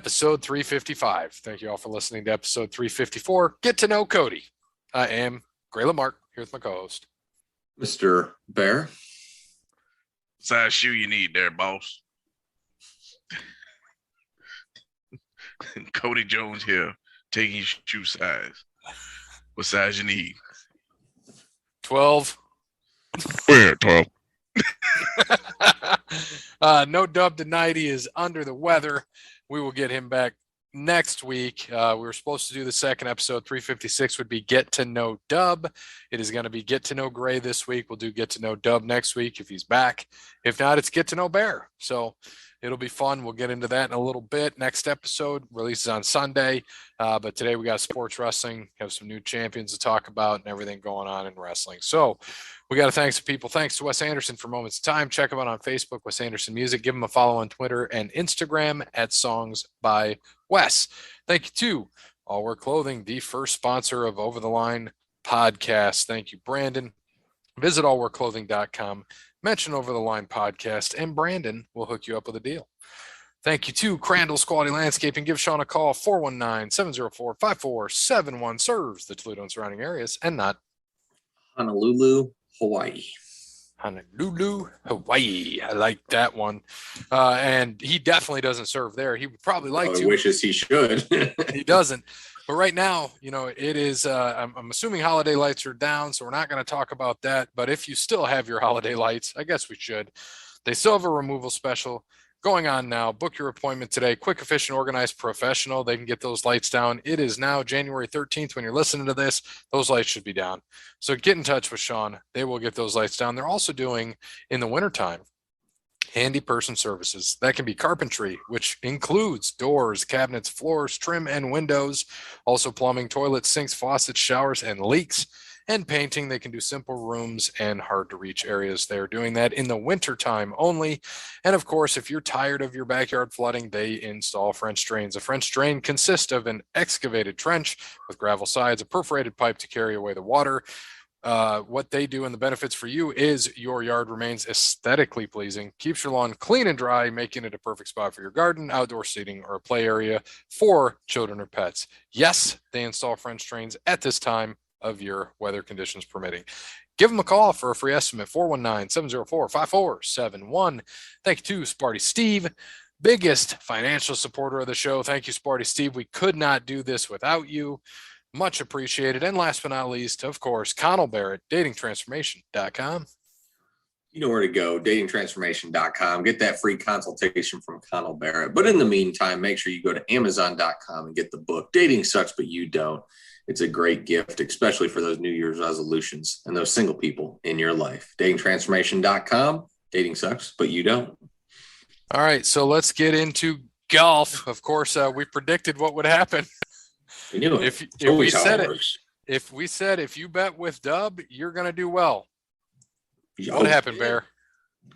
episode 355. Thank you all for listening to episode 354. Get to know Cody. I am Gray Lamarck here with my co-host, Mr. Bear. Size shoe you need there, boss. Cody Jones here, taking your shoe size. What size you need? 12. Where, 12? No Dub tonight. He is under the weather. We will get him back next week. We were supposed to do the second episode. 356 would be Get to Know Dub. It is going to be Get to Know Gray this week. We'll do Get to Know Dub next week if he's back. If not, it's Get to Know Bear. So it'll be fun. We'll get into that in a little bit. Next episode releases on Sunday. But today we got sports wrestling. Have some new champions to talk about and everything going on in wrestling. So we got to thank some people. Thanks to Wes Anderson for Moments of Time. Check him out on Facebook, Wes Anderson Music. Give him a follow on Twitter and Instagram at Songs by Wes. Thank you to All Wear Clothing, the first sponsor of Over the Line podcast. Thank you, Brandon. Visit allwearclothing.com. Mention Over the Line podcast, and Brandon will hook you up with a deal. Thank you to Crandall's Quality Landscaping. Give Sean a call, 419-704-5471. Serves the Toledo and surrounding areas, and not Honolulu, Hawaii. Honolulu, Hawaii. I like that one. And he definitely doesn't serve there. He would probably like to. He wishes he should. He doesn't. But right now, it is, I'm assuming holiday lights are down, so we're not going to talk about that. But if you still have your holiday lights, I guess we should. They still have a removal special going on now. Book your appointment today. Quick, efficient, organized, professional. They can get those lights down. It is now January 13th. When you're listening to this, those lights should be down. So get in touch with Sean. They will get those lights down. They're also doing, in the wintertime, handy person services. That can be carpentry, which includes doors, cabinets, floors, trim, and windows. Also plumbing, toilets, sinks, faucets, showers, and leaks. And painting. They can do simple rooms and hard to reach areas. They're doing that in the wintertime only. And of course, if you're tired of your backyard flooding, they install French drains. A French drain consists of an excavated trench with gravel sides, a perforated pipe to carry away the water. What they do and the benefits for you is your yard remains aesthetically pleasing, keeps your lawn clean and dry, making it a perfect spot for your garden, outdoor seating, or a play area for children or pets. Yes, they install French drains at this time of your weather conditions permitting. Give them a call for a free estimate, 419-704-5471. Thank you to Sparty Steve, biggest financial supporter of the show. Thank you, Sparty Steve. We could not do this without you. Much appreciated. And last but not least, of course, Connell Barrett, datingtransformation.com. You know where to go, datingtransformation.com. Get that free consultation from Connell Barrett. But in the meantime, make sure you go to amazon.com and get the book, Dating Sucks, But You Don't. It's a great gift, especially for those New Year's resolutions and those single people in your life. Datingtransformation.com. Dating sucks, but you don't. All right, so let's get into golf. Of course, we predicted what would happen. We knew it. If we said if you bet with Dub, you're going to do well. What happened, Bear?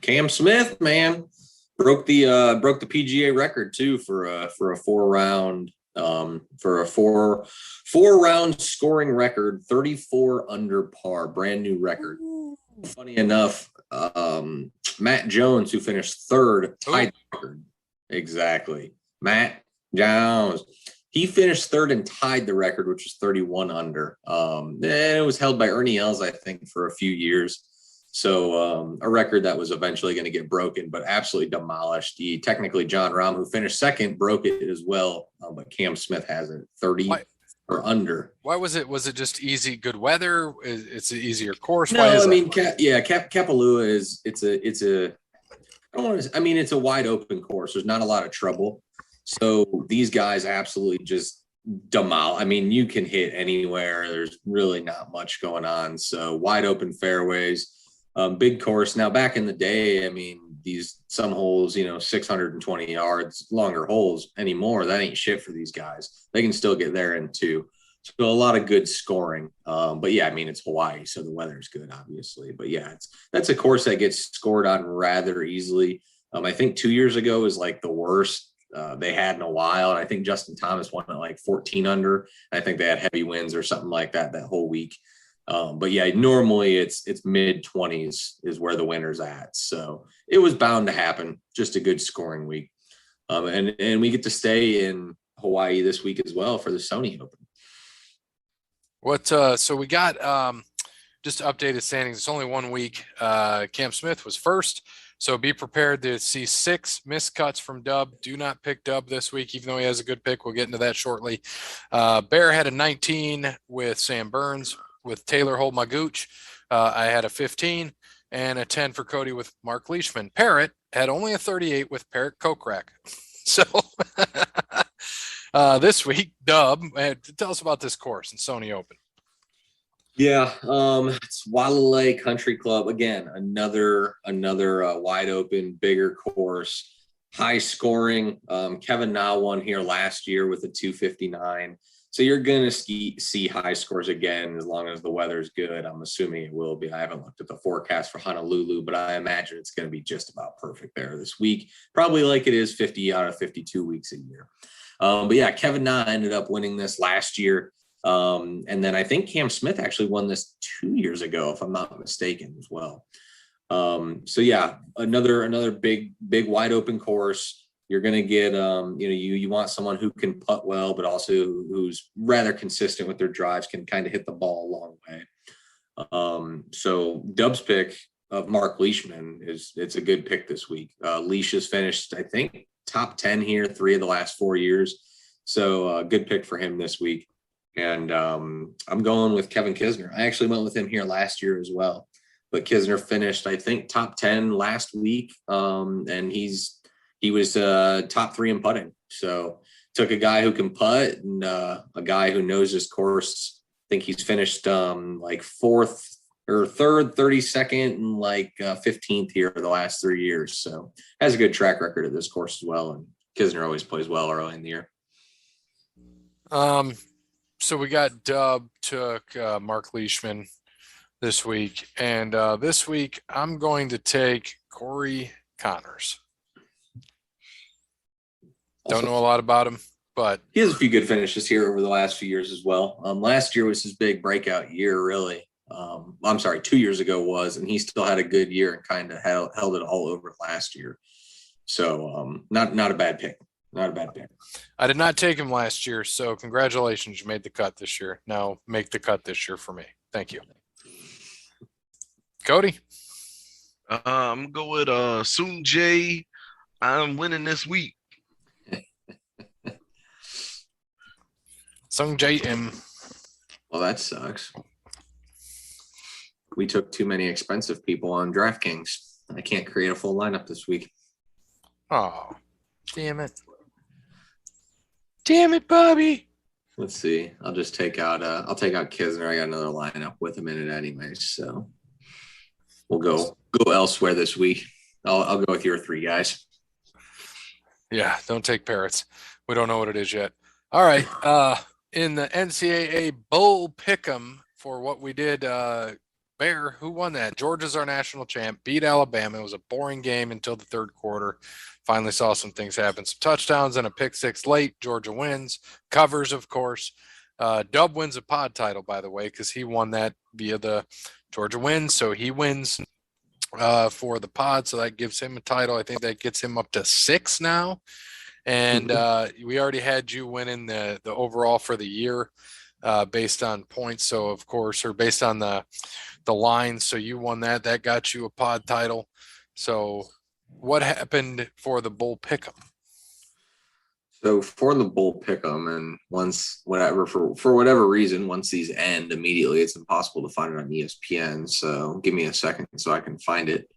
Cam Smith, man, broke the PGA record too for a four-round scoring record, 34 under par, brand new record. Funny enough, Matt Jones, who finished third, tied the record. Exactly. Matt Jones. He finished third and tied the record, which was 31 under. And it was held by Ernie Els, I think, for a few years. So a record that was eventually going to get broken, but absolutely demolished. Technically, John Rahm, who finished second, broke it as well. But Cam Smith has it 30 or under. Why was it? Was it just easy, good weather? It's an easier course. No, I mean, Kapalua is it's a wide open course. There's not a lot of trouble. So these guys absolutely just demolish. I mean, you can hit anywhere. There's really not much going on. So wide open fairways. Big course. Now, back in the day, I mean, some holes, 620 yards, longer holes anymore. That ain't shit for these guys. They can still get there in two. So a lot of good scoring. But yeah, I mean, it's Hawaii, so the weather's good, obviously. But yeah, that's a course that gets scored on rather easily. I think 2 years ago was like the worst they had in a while. And I think Justin Thomas won at like 14 under. I think they had heavy winds or something like that whole week. But yeah, normally it's mid 20s is where the winner's at. So it was bound to happen. Just a good scoring week. And we get to stay in Hawaii this week as well for the Sony Open. So we got just updated standings. It's only 1 week. Cam Smith was first. So be prepared to see 6 missed cuts from Dub. Do not pick Dub this week, even though he has a good pick. We'll get into that shortly. Bear had a 19 with Sam Burns. With Taylor Hold My Gooch, I had a 15 and a 10 for Cody with Mark Leishman. Parrot had only a 38 with Parrot Kokrak. So this week, Dub, tell us about this course in Sony Open. Yeah, it's Wailea Country Club again. Another wide open, bigger course, high scoring. Kevin Na won here last year with a 259. So you're gonna see high scores again as long as the weather's good. I'm assuming it will be. I haven't looked at the forecast for Honolulu, but I imagine it's gonna be just about perfect there this week. Probably like it is 50 out of 52 weeks a year. But yeah, Kevin Na ended up winning this last year. And then I think Cam Smith actually won this 2 years ago, if I'm not mistaken, as well. So yeah, another big wide open course. You're going to get, you want someone who can putt well, but also who's rather consistent with their drives, can kind of hit the ball a long way. So Dub's pick of Mark Leishman it's a good pick this week. Leash has finished, I think, top 10 here 3 of the last 4 years. So good pick for him this week. And I'm going with Kevin Kisner. I actually went with him here last year as well, but Kisner finished, I think, top 10 last week. And he was top 3 in putting. So took a guy who can putt and a guy who knows his course. I think he's finished like 4th or 3rd, 32nd, and like 15th here the last 3 years. So has a good track record at this course as well. And Kisner always plays well early in the year. So we got Dub took Mark Leishman this week. And this week I'm going to take Corey Connors. Don't know a lot about him, but he has a few good finishes here over the last few years as well. Last year was his big breakout year, really. I'm sorry, 2 years ago was, and he still had a good year and kind of held it all over last year. So not a bad pick. Not a bad pick. I did not take him last year, so congratulations. You made the cut this year. Now make the cut this year for me. Thank you. Cody? I'm going with Soon Jay. I'm winning this week. Sung J M. Well, that sucks. We took too many expensive people on DraftKings. I can't create a full lineup this week. Oh, damn it. Damn it, Bobby. Let's see. I'll just take out Kisner. I got another lineup with him in it anyways. So we'll go elsewhere this week. I'll go with your 3 guys. Yeah, don't take Parrots. We don't know what it is yet. All right. In the NCAA Bowl Pick'em for what we did, Bear, who won that? Georgia's our national champ, beat Alabama. It was a boring game until the 3rd quarter. Finally saw some things happen. Some touchdowns and a pick 6 late. Georgia wins. Covers, of course. Dub wins a pod title, by the way, because he won that via the Georgia wins. So he wins for the pod. So that gives him a title. I think that gets him up to 6 now. And we already had you winning the overall for the year based on points. So, of course, or based on the line. So you won that. That got you a pod title. So what happened for the Bull Pick'em? So for the Bull Pick'em, and once whatever for whatever reason, once these end immediately, it's impossible to find it on ESPN. So give me a second so I can find it.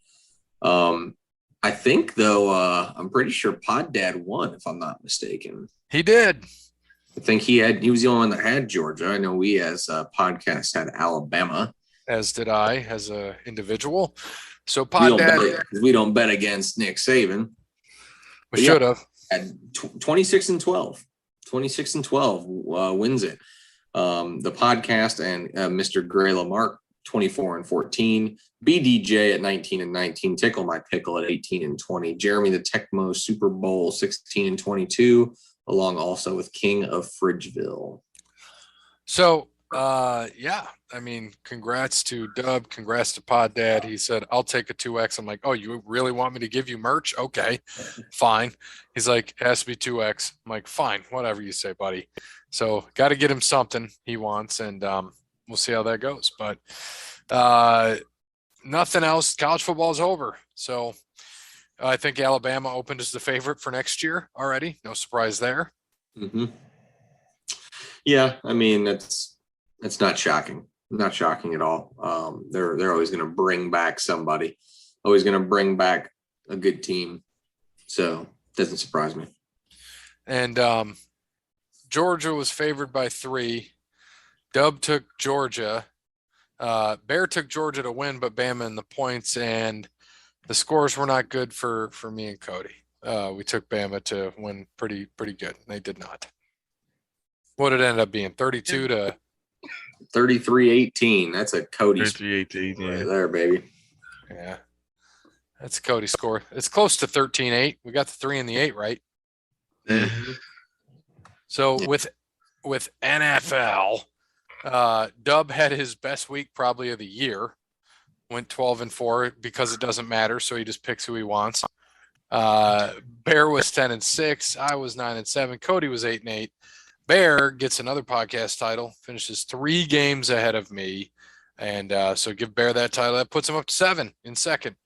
I think though, I'm pretty sure Pod Dad won, if I'm not mistaken. He did. I think he was the only one that had Georgia. I know we as a podcast had Alabama. As did I, as an individual. So Pod Dad, we don't bet against Nick Saban. We should have. At 26-12. 26-12 wins it. The podcast and Mr. Gray Lamarck 24-14. BDJ at 19-19. Tickle My Pickle at 18-20. Jeremy the Tecmo Super Bowl 16-22, along also with King of Fridgeville. So Yeah. I mean, congrats to Dub. Congrats to Pod Dad. He said, I'll take a 2X. I'm like, oh, you really want me to give you merch? Okay, fine. He's like, it has to be 2X. I'm like, fine, whatever you say, buddy. So got to get him something he wants, and we'll see how that goes. But nothing else. College football is over. So I think Alabama opened as the favorite for next year already. No surprise there. Hmm. Yeah, I mean it's not shocking, not shocking at all. They're always going to bring back somebody, always going to bring back a good team, so it doesn't surprise me. And Georgia was favored by 3. Dub took Georgia. Bear took Georgia to win, but Bama in the points, and the scores were not good for me and Cody. We took Bama to win pretty good. They did not. What did it end up being? 32 to 33-18. That's a Cody score 33-18, right yeah. there, baby. yeah. That's Cody score. It's close to 13-8. We got the 3 and the 8 right. Yeah. Mhm. So Yeah. with NFL, Dub had his best week probably of the year. Went 12-4 because it doesn't matter, so he just picks who he wants. Bear was 10-6. I was 9-7. Cody was 8-8. Bear gets another podcast title, finishes 3 games ahead of me, and so give Bear that title. That puts him up to 7 in second,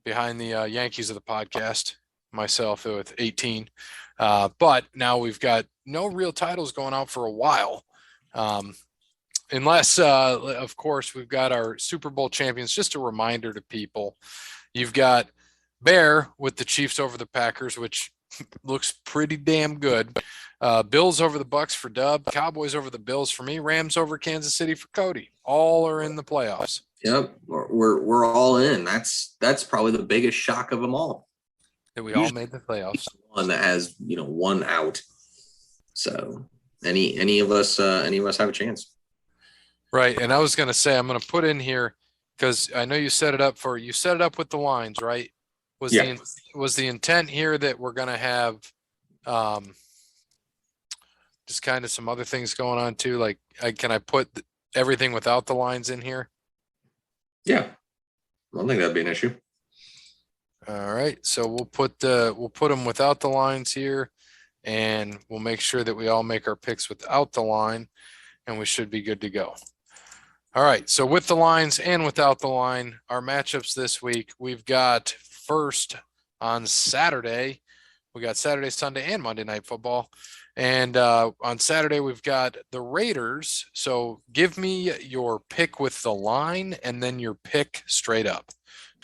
behind the Yankees of the podcast. Myself with 18, but now we've got no real titles going out for a while. Unless, of course, we've got our Super Bowl champions. Just a reminder to people, you've got Bear with the Chiefs over the Packers, which looks pretty damn good. Bills over the Bucks for Dub, Cowboys over the Bills for me, Rams over Kansas City for Cody. All are in the playoffs. Yep, we're all in. That's probably the biggest shock of them all. That we all made the playoffs. One that has one out. So any of us have a chance. Right, and I was going to say I'm going to put in here because I know you set it up with the lines, right? Was the intent here that we're going to have just kind of some other things going on too? Like, can I put everything without the lines in here? Yeah, I don't think that'd be an issue. All right, so we'll put them without the lines here, and we'll make sure that we all make our picks without the line, and we should be good to go. All right, so with the lines and without the line, our matchups this week, we've got first on Saturday. We got Saturday, Sunday, and Monday Night Football. And on Saturday, we've got the Raiders. So give me your pick with the line and then your pick straight up.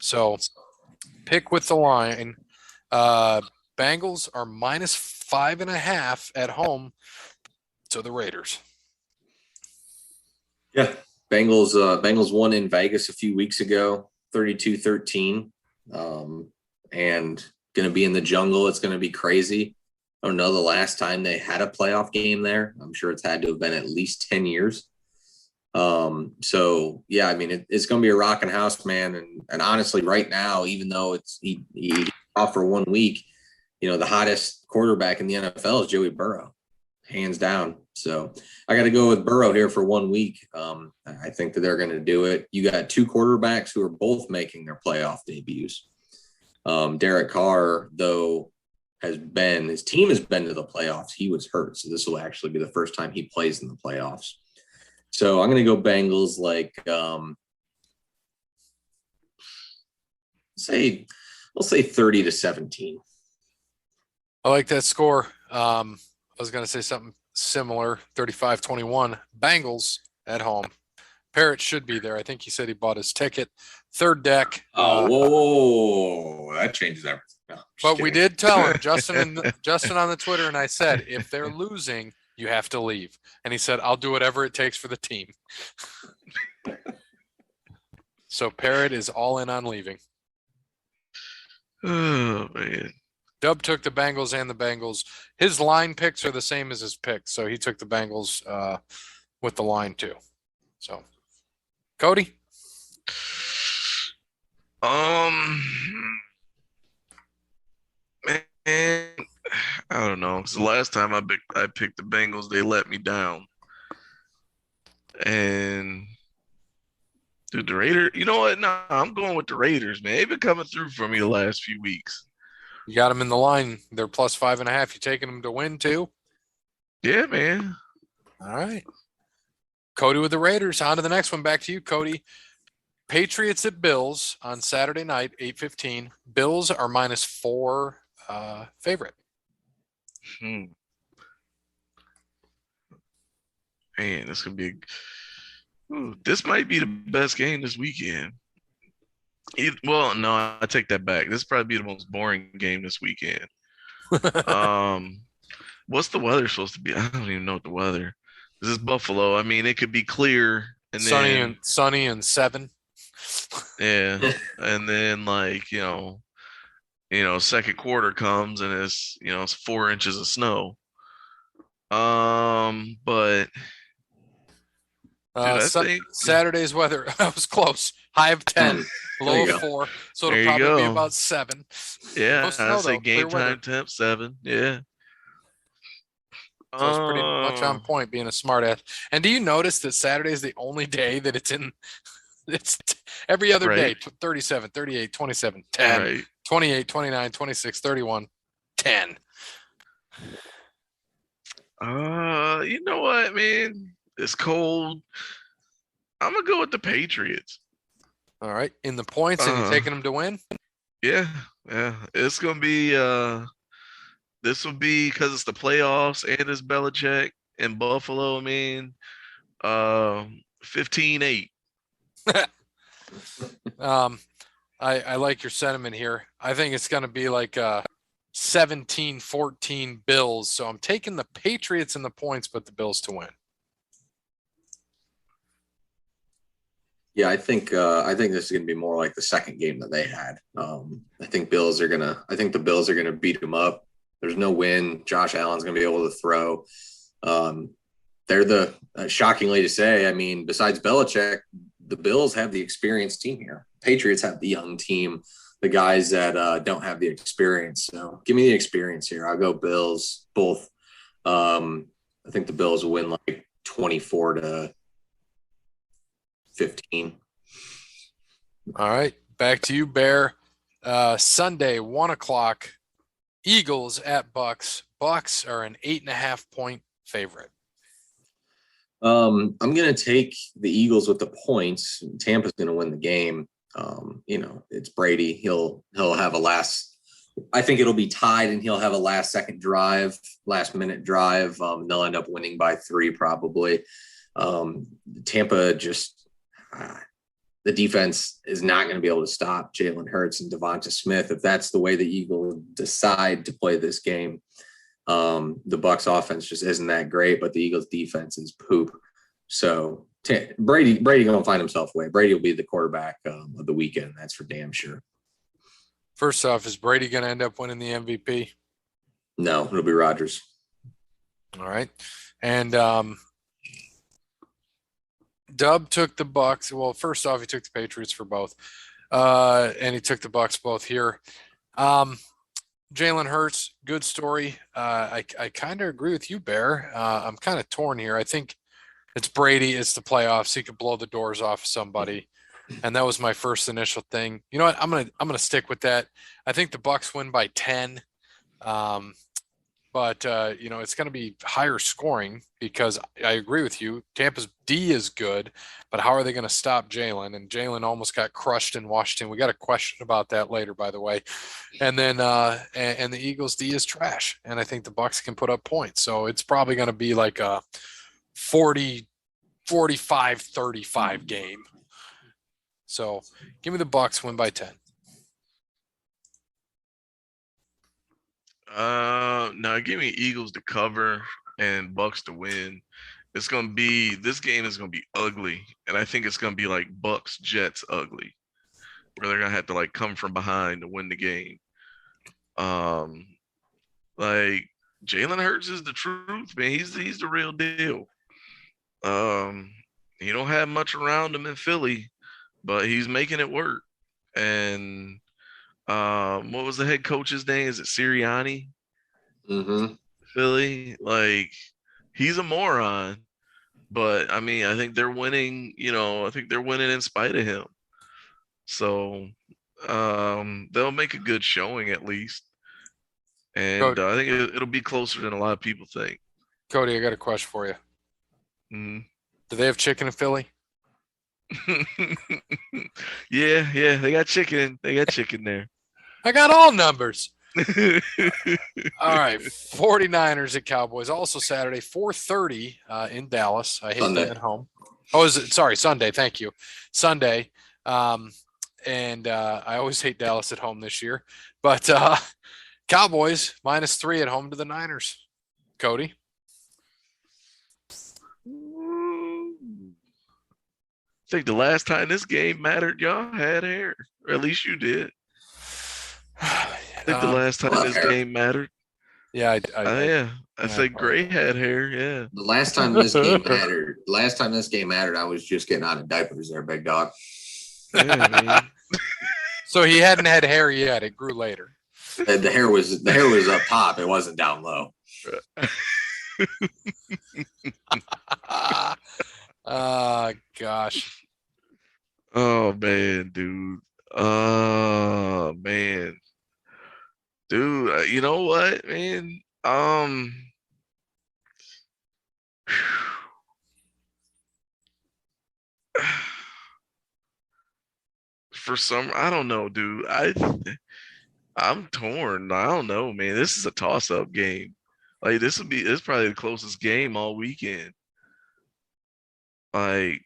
So pick with the line. Bengals are -5.5 at home to the Raiders. Yeah. Bengals won in Vegas a few weeks ago, 32-13. And going to be in the jungle. It's going to be crazy. I don't know the last time they had a playoff game there. I'm sure it's had to have been at least 10 years. So yeah, I mean, it's going to be a rocking house, man. And honestly, right now, even though he off for 1 week, the hottest quarterback in the NFL is Joey Burrow, hands down. So I got to go with Burrow here for 1 week. I think that they're going to do it. You got 2 quarterbacks who are both making their playoff debuts. Derek Carr, though, his team has been to the playoffs. He was hurt. So this will actually be the first time he plays in the playoffs. So I'm going to go Bengals we'll say 30-17. I like that score. I was going to say something similar, 35-21. Bengals at home. Parrott should be there. I think he said he bought his ticket. Third deck. Oh, whoa. That changes everything. No, but we did tell him, Justin on the Twitter, and I said, if they're losing, you have to leave. And he said, I'll do whatever it takes for the team. So Parrott is all in on leaving. Oh, man. Dub took the Bengals and the Bengals. His line picks are the same as his picks. So he took the Bengals with the line too. So, Cody? Man, I don't know. It's the last time I picked the Bengals, they let me down. And dude, the Raiders, you know what? No, I'm going with the Raiders, man. They've been coming through for me the last few weeks. You got them in the line. They're plus 5.5. You taking them to win too? Yeah, man. All right. Cody with the Raiders. On to the next one. Back to you, Cody. Patriots at Bills on Saturday night, 8:15. Bills are -4 favorite. Hmm. Man, this could be. This might be the best game this weekend. Well, no, I take that back. This probably be the most boring game this weekend. Um, what's the weather supposed to be? I don't even know what the weather. This is Buffalo. I mean, it could be clear and then sunny and 7. yeah, and then like second quarter comes and it's 4 inches of snow. But dude, I think Saturday's weather. I was close. High of 10, low you of go. 4. So There it'll you probably be go. about 7. Yeah, No I snow say though. game Clear weather. time temp 7. Yeah. So it's pretty much on Uh, point being a smart ass. And do you notice that Saturday is the only day that it's every other day, right, 37, 38, 27, 10, right. 28, 29, 26, 31, 10. You know what, man? It's cold. I'm gonna go with the Patriots. All right. In the points, and you're Uh, taking them to win? yeah, yeah. It's gonna be this will be because it's the playoffs and it's Belichick and Buffalo, man. 15-8. um, I like your sentiment here. I think it's going to be like 17-14 Bills. So I'm taking the Patriots in the points, but the Bills to win. Yeah, I think this is going to be more like the second game that they had. I think the Bills are gonna beat them up. There's no win. Josh Allen's gonna be able to throw. They're the shockingly to say. I mean, besides Belichick, the Bills have the experienced team here. Patriots have the young team, the guys that don't have the experience. So give me the experience here. I'll go Bills both. I think the Bills will win like 24-15. All right. Back to you, Bear. Sunday, 1:00. Eagles at Bucks. Bucks are an 8.5 point favorite. I'm going to take the Eagles with the points. Tampa's going to win the game. It's Brady. He'll have a last. I think it'll be tied, and he'll have a last minute drive. They'll end up winning by 3 probably. Tampa just the defense is not going to be able to stop Jalen Hurts and Devonta Smith if that's the way the Eagles decide to play this game. The Bucks offense just isn't that great, but the Eagles defense is poop. So Brady gonna find himself a way. Brady will be the quarterback of the weekend. That's for damn sure. First off, is Brady going to end up winning the MVP? No, it'll be Rodgers. All right. And Dub took the Bucks. Well, first off, he took the Patriots for both. And he took the Bucks both here. Jalen Hurts, good story. I kind of agree with you, Bear. I'm kind of torn here. I think it's Brady. It's the playoffs. He could blow the doors off somebody, and that was my first initial thing. You know what? I'm gonna stick with that. I think the Bucks win by 10. But it's going to be higher scoring because I agree with you. Tampa's D is good, but how are they going to stop Jalen? And Jalen almost got crushed in Washington. We got a question about that later, by the way. And then and the Eagles D is trash, and I think the Bucks can put up points. So it's probably going to be like a 45-35 game. So give me the Bucks win by 10. No, give me Eagles to cover and Bucks to win. This game is gonna be ugly, and I think it's gonna be like Bucks Jets ugly, where they're gonna have to like come from behind to win the game. Like Jalen Hurts is the truth, man. He's the real deal. He don't have much around him in Philly, but he's making it work. And what was the head coach's name? Is it Sirianni? Mm-hmm. Philly, like he's a moron, But I mean, I think they're winning. I think they're winning in spite of him. So they'll make a good showing at least, and Cody, I think it'll be closer than a lot of people think. Cody, I got a question for you. Mhm. Do they have chicken in Philly? Yeah, they got chicken. They got chicken there. I got all numbers. All right, 49ers at Cowboys. Also Saturday, 4:30 in Dallas. I hate Sunday. them at home. Oh, is it? Sorry, Sunday. Thank you. Sunday. Um, and I always hate Dallas at home this year. But Cowboys -3 at home to the Niners. Cody. I think the last time this game mattered, y'all had hair, or at least you did. I think the last time this game mattered. Yeah, Yeah, I yeah, think Gray had hair. Yeah. The last time this game mattered, I was just getting out of diapers there, big dog. Yeah, man. So he hadn't had hair yet. It grew later. The hair was up top. It wasn't down low. Gosh. Oh man, dude. Oh man, dude. You know what, man? For some, I don't know, dude. I'm torn. I don't know, man. This is a toss-up game. Like this probably the closest game all weekend. Like,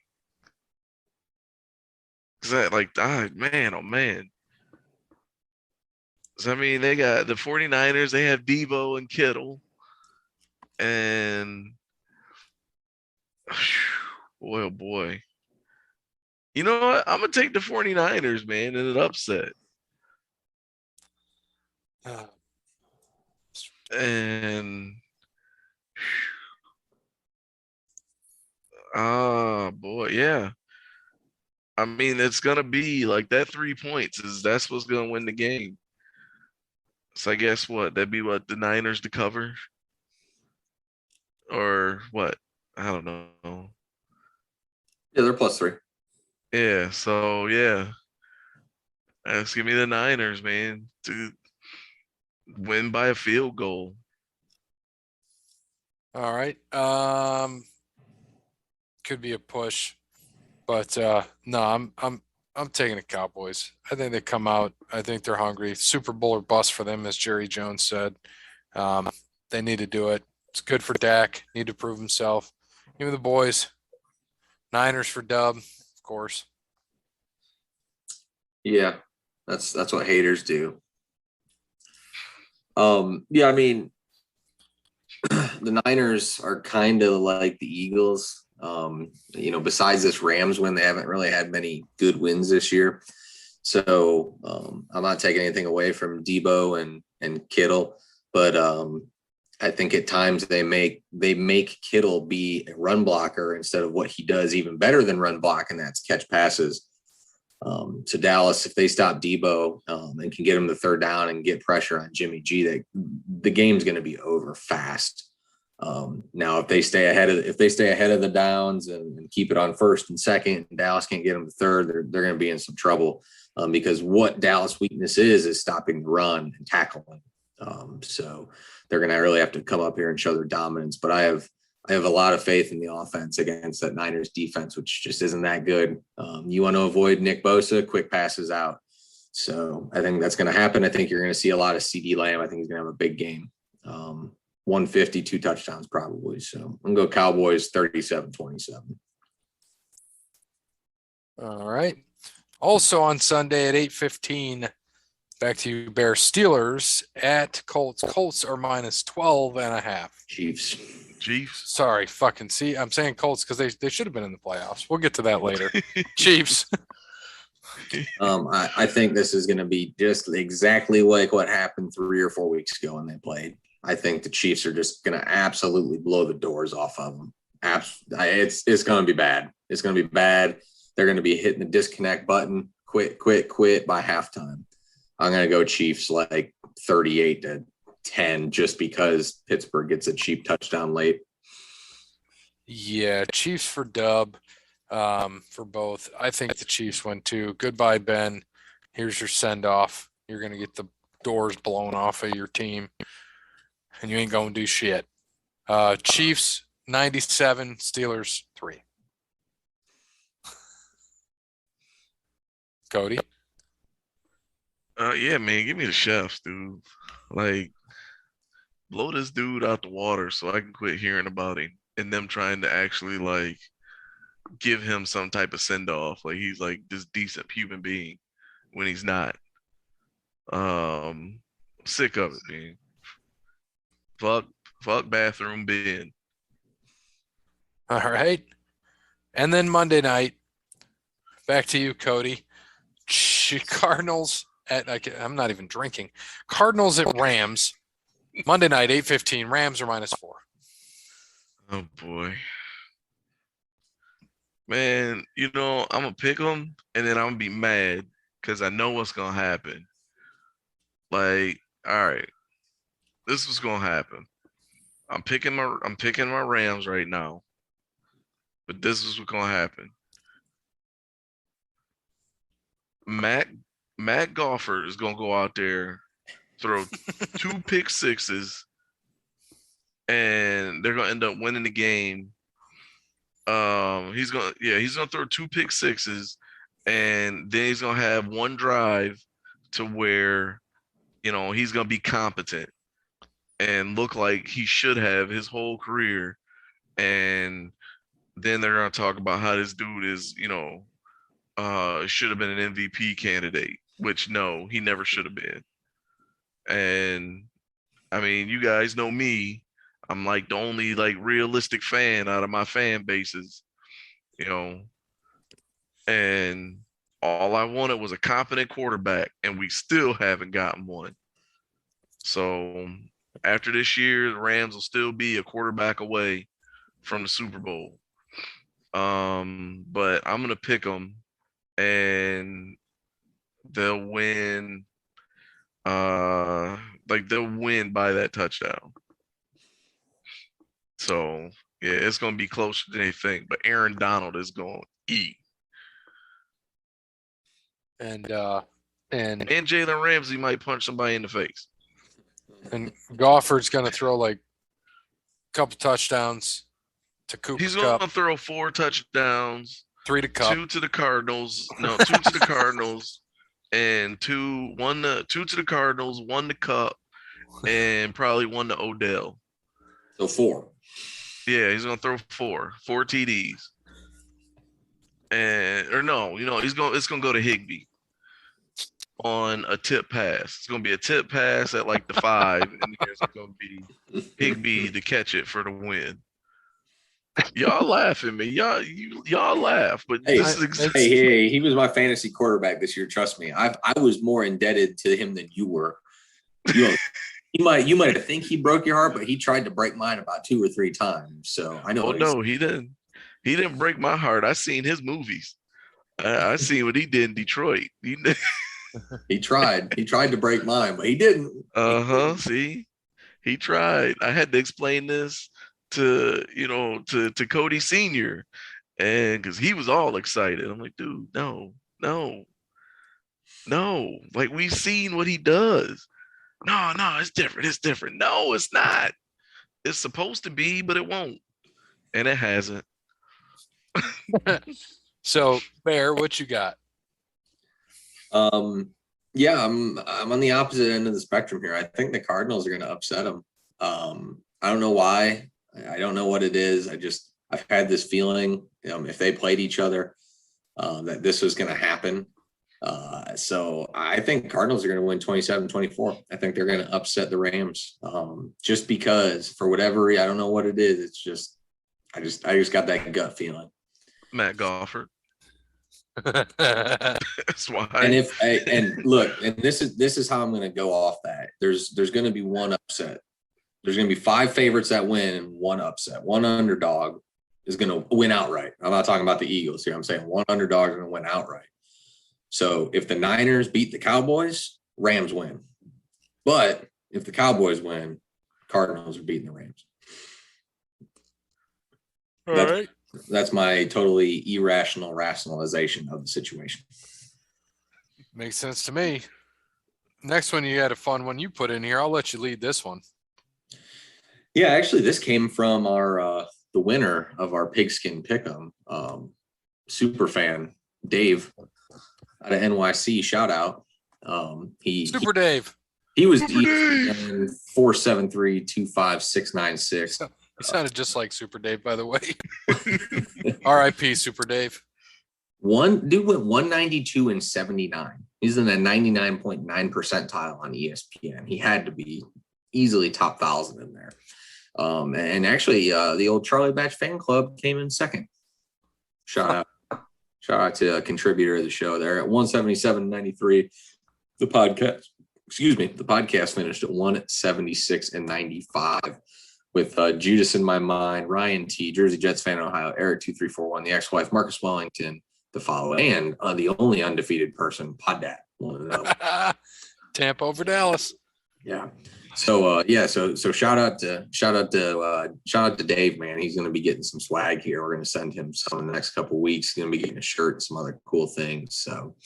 is that like, man, oh man. So, I mean, they got the 49ers, they have Debo and Kittle. And boy, oh boy. You know what? I'm gonna take the 49ers, man, in an upset. And boy, yeah. I mean, it's gonna be like that 3 points that's what's gonna win the game. So I guess that'd be the Niners to cover? Or what? I don't know. Yeah, they're +3. Yeah, so yeah. Let's give me the Niners, man, to win by a field goal. All right. Could be a push, but no, I'm taking the Cowboys. I think they come out. I think they're hungry. Super Bowl or bust for them, as Jerry Jones said. They need to do it. It's good for Dak. Need to prove himself. Give me the boys. Niners for dub, of course. Yeah, that's what haters do. Yeah, I mean, the Niners are kind of like the Eagles. Besides this Rams win, they haven't really had many good wins this year. So I'm not taking anything away from Debo and Kittle, but I think at times they make Kittle be a run blocker instead of what he does even better than run block, and that's catch passes. To Dallas, if they stop Debo and can get him the third down and get pressure on Jimmy G, the game's going to be over fast. Now, if they stay ahead of the downs and keep it on first and second, and Dallas can't get them to third, they're going to be in some trouble because what Dallas' weakness is stopping the run and tackling. So they're going to really have to come up here and show their dominance. But I have a lot of faith in the offense against that Niners defense, which just isn't that good. You want to avoid Nick Bosa, quick passes out. So I think that's going to happen. I think you're going to see a lot of CeeDee Lamb. I think he's going to have a big game. 150, 2 touchdowns probably. So I'm going to go Cowboys 37-27. All right. Also on Sunday at 8:15, back to you, Bears. Steelers at Colts. Colts are -12.5. Chiefs. Sorry, see, I'm saying Colts because they should have been in the playoffs. We'll get to that later. Chiefs. I think this is going to be just exactly like what happened 3 or 4 weeks ago when they played. I think the Chiefs are just going to absolutely blow the doors off of them. It's going to be bad. It's going to be bad. They're going to be hitting the disconnect button, quit by halftime. I'm going to go Chiefs like 38-10 just because Pittsburgh gets a cheap touchdown late. Yeah, Chiefs for dub, for both. I think the Chiefs win too. Goodbye, Ben. Here's your send off. You're gonna get the doors blown off of your team, and you ain't gonna do shit. Chiefs 97, Steelers 3. Cody. Yeah, man, give me the chefs, dude. Like, blow this dude out the water so I can quit hearing about him and them trying to actually like give him some type of send off. Like he's like this decent human being when he's not. Um, Sick of it, man. Fuck, fuck bathroom Ben. All right. And then Monday night, back to you, Cody. Cardinals at I'm not even drinking. Cardinals at Rams. Monday night, 8:15. Rams are -4. Oh boy. Man, I'm gonna pick them and then I'm gonna be mad because I know what's gonna happen. Like, all right, this is gonna happen. I'm picking my Rams right now, but this is what's gonna happen. Matt Matt Gofford is gonna go out there, throw 2 pick sixes, and they're gonna end up winning the game. He's gonna throw 2 pick sixes, and then he's gonna have one drive to where he's gonna be competent and look like he should have his whole career. And then they're gonna talk about how this dude is, should have been an MVP candidate, which no, he never should have been. And I mean, you guys know me. I'm like the only like realistic fan out of my fan bases, you know. And all I wanted was a competent quarterback, and we still haven't gotten one. So after this year, the Rams will still be a quarterback away from the Super Bowl. But I'm gonna pick them, and they'll win. They'll win by that touchdown. So yeah, it's gonna be closer than they think. But Aaron Donald is going to eat, And and Jalen Ramsey might punch somebody in the face. Gofford's gonna throw like a couple touchdowns to Cooper He's Kupp. gonna throw 4 touchdowns, 3 to Kupp. 2 to the Cardinals. No, 2 to the Cardinals, and 2 to the Cardinals, 1 to Kupp, and probably 1 to Odell. So 4. Yeah, he's gonna throw 4 TDs. It's gonna go to Higbee on a tip pass. It's gonna be a tip pass at like the 5, and there's gonna be Higbee to catch it for the win. Y'all laughing, man. Y'all laugh, but Hey, this is hey, he was my fantasy quarterback this year. Trust me, I was more indebted to him than you were. You might think he broke your heart, but he tried to break mine about 2 or 3 times. So I know. Oh no, he didn't. He didn't break my heart. I seen his movies. I seen what he did in Detroit. He tried. He tried to break mine, but he didn't. See, he tried. I had to explain this to Cody Senior, and because he was all excited. I'm like, dude, no. Like we've seen what he does. No, it's different. It's different. No, it's not. It's supposed to be, but it won't, and it hasn't. So, Bear, what you got? Yeah, I'm on the opposite end of the spectrum here. I think the Cardinals are going to upset them. I don't know why. I don't know what it is. I've had this feeling, if they played each other, that this was going to happen. So I think Cardinals are going to win 27-24. I think they're going to upset the Rams. Just because for whatever reason, I don't know what it is. It's just, I just got that gut feeling. Matt Gofford. That's why. And look, and this is how I'm going to go off that. There's going to be one upset. There's going to be 5 favorites that win and one upset. One underdog is going to win outright. I'm not talking about the Eagles here. I'm saying one underdog is going to win outright. So if the Niners beat the Cowboys, Rams win. But if the Cowboys win, Cardinals are beating the Rams. All That's- right. That's my totally irrational rationalization of the situation. Makes sense to me. Next one, you had a fun one you put in here. I'll let you lead this one. Yeah, actually, this came from our the winner of our pigskin pick'em, super fan Dave out of NYC. Shout out. Super Dave. He was Super Dave. ESPN 473-25696. He sounded just like Super Dave, by the way. R.I.P. Super Dave. One dude went 192 and 79. He's in the 99.9 percentile on ESPN. He had to be easily top 1,000 in there. And actually, the old Charlie Batch fan club came in second. Shout out to a contributor of the show there at 177.93. The podcast finished at 176 and 95 with Judas in my mind, Ryan T, Jersey Jets fan in Ohio, Eric 2341, the ex-wife Marcus Wellington, the follow, and the only undefeated person, Pod Dad. Tampa over Dallas. Yeah. So shout out to Dave, man. He's going to be getting some swag here. We're going to send him some in the next couple of weeks. He's going to be getting a shirt and some other cool things. So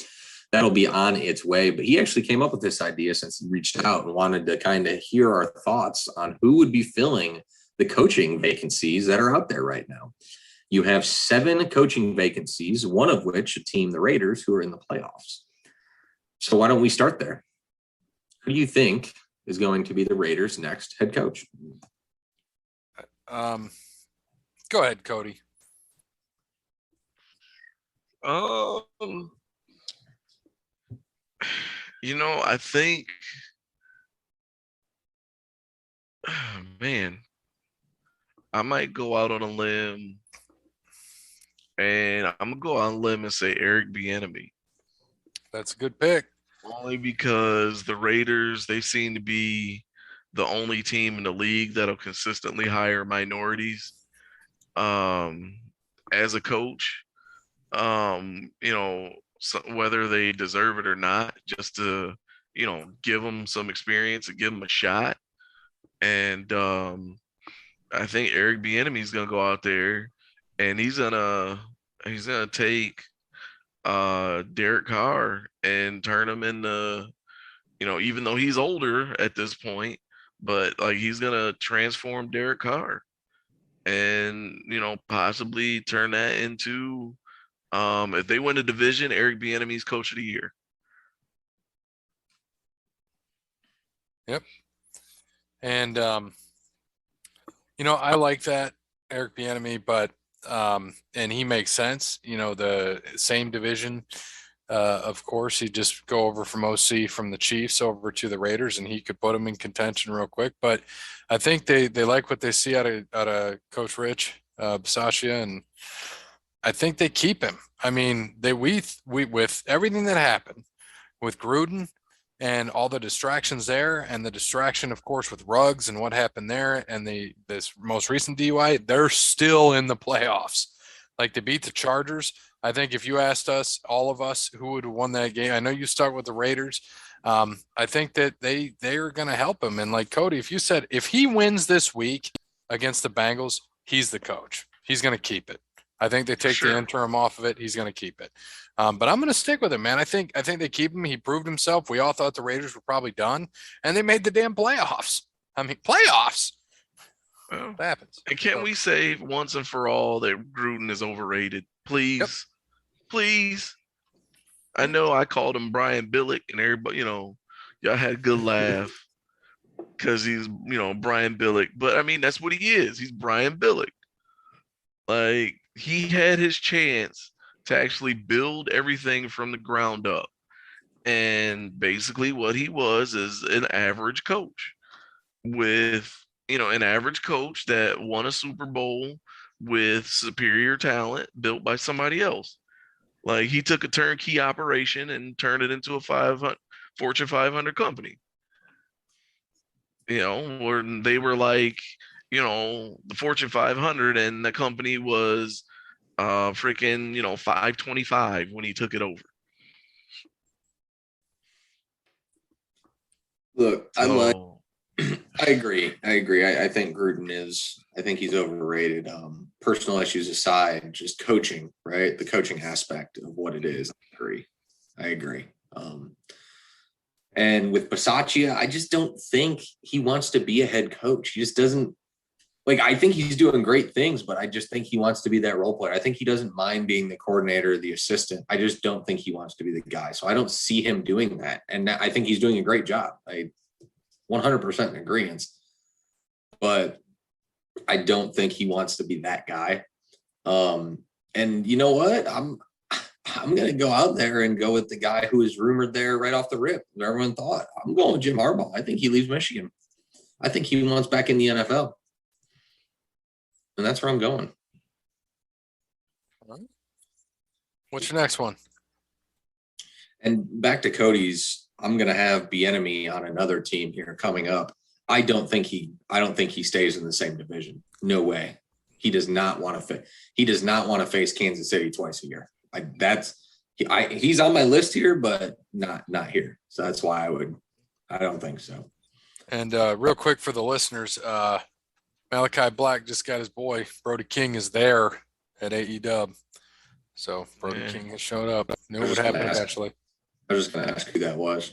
that'll be on its way. But he actually came up with this idea since he reached out and wanted to kind of hear our thoughts on who would be filling the coaching vacancies that are out there right now. You have 7 coaching vacancies, one of which a team, the Raiders, who are in the playoffs. So why don't we start there? Who do you think is going to be the Raiders' next head coach? Go ahead, Cody. I think, man, I might go out on a limb, and I'm gonna go out on a limb and say Eric Bieniemy. That's a good pick. Only because the Raiders, they seem to be the only team in the league that'll consistently hire minorities as a coach. So whether they deserve it or not, just to, give them some experience and give them a shot. And I think Eric Bieniemy is gonna go out there and he's gonna take Derek Carr and turn him into, even though he's older at this point, but like he's gonna transform Derek Carr and possibly turn that into, if they win the division, Eric Bieniemy's coach of the year. Yep. And I like that, Eric Bieniemy, but and he makes sense. The same division. Of course, he'd just go over from OC from the Chiefs over to the Raiders, and he could put them in contention real quick. But I think they like what they see out of Coach Rich Bisaccia, and I think they keep him. I mean, we with everything that happened with Gruden and all the distractions there, and the distraction, of course, with Ruggs and what happened there, and this most recent DUI, they're still in the playoffs. Like, to beat the Chargers, I think if you asked us, all of us, who would have won that game, I know you start with the Raiders. I think that they are going to help him. And like Cody, if you said if he wins this week against the Bengals, he's the coach. He's going to keep it. I think they take the interim off of it. He's going to keep it. But I'm going to stick with him, man. I think they keep him. He proved himself. We all thought the Raiders were probably done, and they made the damn playoffs. I mean, playoffs. Well, That happens. and can't we say once and for all that Gruden is overrated? Please. Yep. Please. I know I called him Brian Billick, and everybody, y'all had a good laugh because he's, Brian Billick. But I mean, that's what he is. He's Brian Billick. Like, he had his chance to actually build everything from the ground up. And basically what he was is an average coach with, an average coach that won a Super Bowl with superior talent built by somebody else. Like, he took a turnkey operation and turned it into a Fortune 500 company. Where they were like, the Fortune 500, and the company was freaking 525 when he took it over. Look, I agree. I think Gruden is. I think he's overrated. Personal issues aside, just coaching, right? The coaching aspect of what it is. I agree. And with Bisaccia, I just don't think he wants to be a head coach. He just doesn't like. I think he's doing great things, but I just think he wants to be that role player. I think he doesn't mind being the coordinator, the assistant. I just don't think he wants to be the guy. So I don't see him doing that. And I think he's doing a great job. 100% in agreement, but I don't think he wants to be that guy. And you know what? I'm going to go out there and go with the guy who is rumored there right off the rip. Everyone thought I'm going with Jim Harbaugh. I think he leaves Michigan. I think he wants back in the NFL, and that's where I'm going. What's your next one? And back to Cody's, I'm going to have Bieniemy on another team here coming up. I don't think he stays in the same division. No way. He does not want to face Kansas City twice a year. He's on my list here, but not here. So that's why I don't think so. And real quick for the listeners, Malachi Black just got his boy Brody King is there at AEW. So Brody King has showed up. Knew it would happen eventually. I was just going to ask who that was.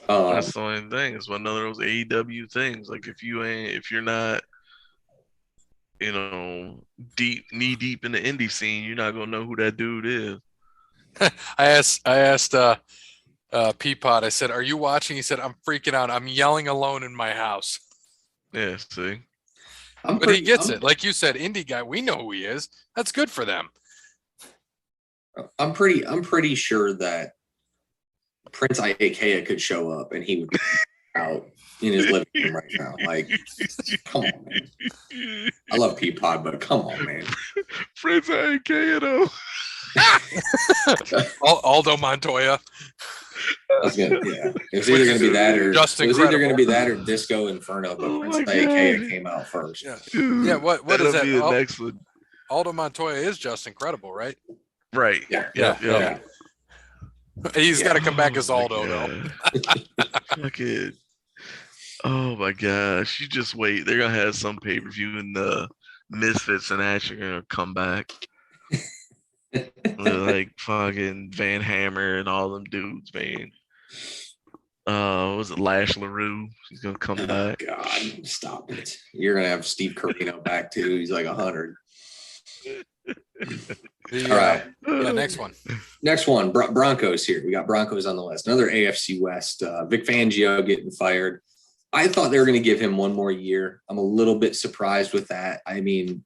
That's the only thing. It's one of those AEW things. Like if you're not, knee deep in the indie scene, you're not gonna know who that dude is. I asked Peapod. I said, "Are you watching?" He said, "I'm freaking out. I'm yelling alone in my house." Yeah, see. But he gets it. Like you said, indie guy. We know who he is. That's good for them. I'm pretty sure that Prince Iakea could show up and he would be out in his living room right now. Like, come on, man. I love Peapod, but come on, man. Prince Iakea, though. Aldo Montoya. It was either going to be that or Just it was either going to be that or Disco Inferno, but Prince Iakea came out first. Yeah, yeah. What is that? Be the next one. Aldo Montoya is just incredible, right? Right. Yeah. He's got to come back as Aldo, though. Fuck it. Oh my gosh! You just wait. They're gonna have some pay-per-view and the Misfits and Ash are gonna come back. Like fucking Van Hammer and all them dudes, man. Was it Lash LaRue? He's gonna come back. God, stop it! You're gonna have Steve Carino back too. He's like 100. All right. Yeah, next one. Next one, Broncos here. We got Broncos on the list. Another AFC West. Vic Fangio getting fired. I thought they were going to give him one more year. I'm a little bit surprised with that. I mean,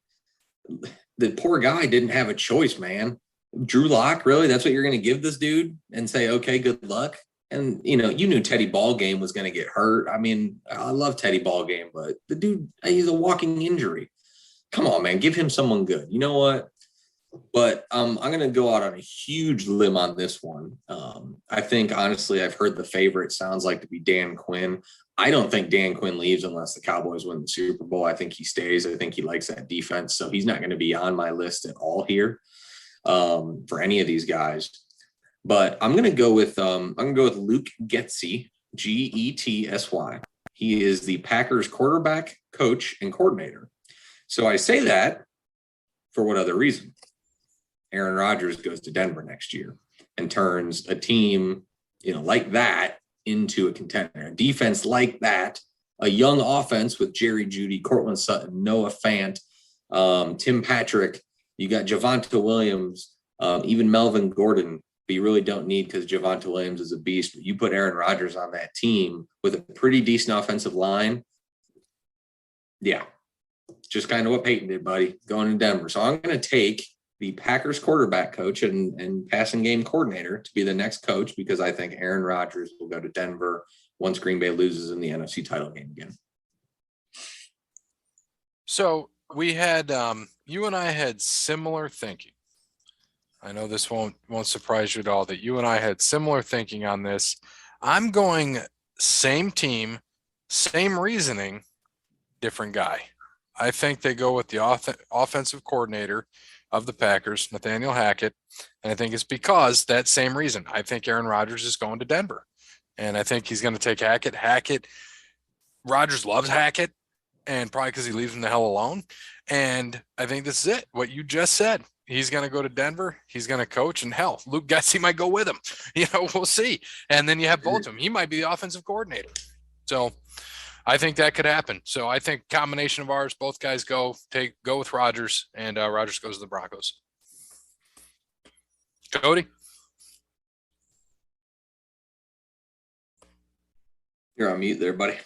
the poor guy didn't have a choice, man. Drew Lock, really? That's what you're going to give this dude and say, okay, good luck? And, you knew Teddy Ballgame was going to get hurt. I mean, I love Teddy Ballgame, but the dude, he's a walking injury. Come on, man. Give him someone good. You know what? But I'm going to go out on a huge limb on this one. I think, honestly, I've heard the favorite sounds like to be Dan Quinn. I don't think Dan Quinn leaves unless the Cowboys win the Super Bowl. I think he stays. I think he likes that defense. So he's not going to be on my list at all here for any of these guys. But I'm going to go with Luke Getsy, Getsy. He is the Packers quarterback, coach, and coordinator. So I say that for what other reason? Aaron Rodgers goes to Denver next year and turns a team, like that into a contender. A defense like that, a young offense with Jerry Jeudy, Cortland Sutton, Noah Fant, Tim Patrick. You got Javonte Williams, even Melvin Gordon. But you really don't need because Javonte Williams is a beast. But you put Aaron Rodgers on that team with a pretty decent offensive line. Yeah, just kind of what Peyton did, buddy, going to Denver. So I'm going to take the Packers quarterback coach and passing game coordinator to be the next coach because I think Aaron Rodgers will go to Denver once Green Bay loses in the NFC title game again. So we had you and I had similar thinking. I know this won't surprise you at all that you and I had similar thinking on this. I'm going same team, same reasoning, different guy. I think they go with the offensive coordinator of the Packers, Nathaniel Hackett, and I think it's because that same reason. I think Aaron Rodgers is going to Denver, and I think he's going to take Hackett. Hackett Rodgers loves Hackett, and probably because he leaves him the hell alone. And I think this is it. What you just said. He's going to go to Denver. He's going to coach, and hell, Luke Getsy might go with him. We'll see. And then you have both of them. He might be the offensive coordinator. So I think that could happen. So I think combination of ours, both guys go with Rodgers, and Rodgers goes to the Broncos. Cody? You're on mute there, buddy.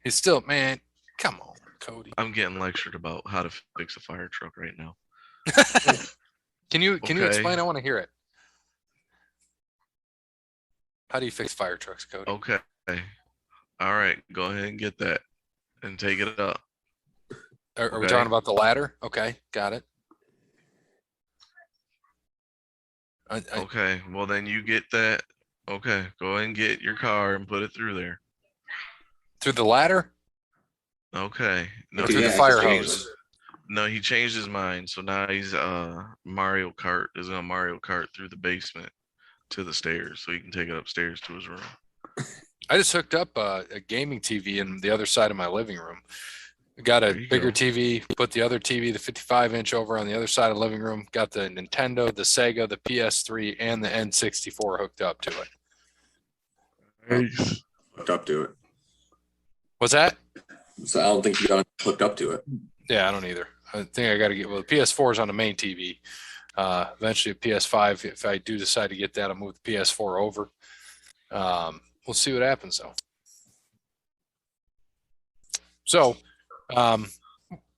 He's still, man, come on, Cody. I'm getting lectured about how to fix a fire truck right now. Can you Okay. explain? I want to hear it. How do you fix fire trucks, Cody? Okay. All right. Go ahead and get that and take it up. Are we okay. talking about the ladder? Okay, got it. Okay. Well, then you get that. Okay. Go ahead and get your car and put it through there. Through the ladder? Okay. No, Through the Yeah, fire change hose. no, he changed his mind. So now he's Mario Kart is gonna Mario Kart through the basement to the stairs, so he can take it upstairs to his room. I just hooked up a gaming TV in the other side of my living room. Got a There you bigger go. TV, put the other TV, the 55-inch over on the other side of the living room. Got the Nintendo, the Sega, the PS3, and the N64 hooked up to it. Nice. Hooked up to it. What's that? So I don't think you got hooked up to it. Yeah, I don't either. I think I got to get, well, the PS4 is on the main TV. Eventually a PS5, if I do decide to get that, I'll move the PS4 over. We'll see what happens though. So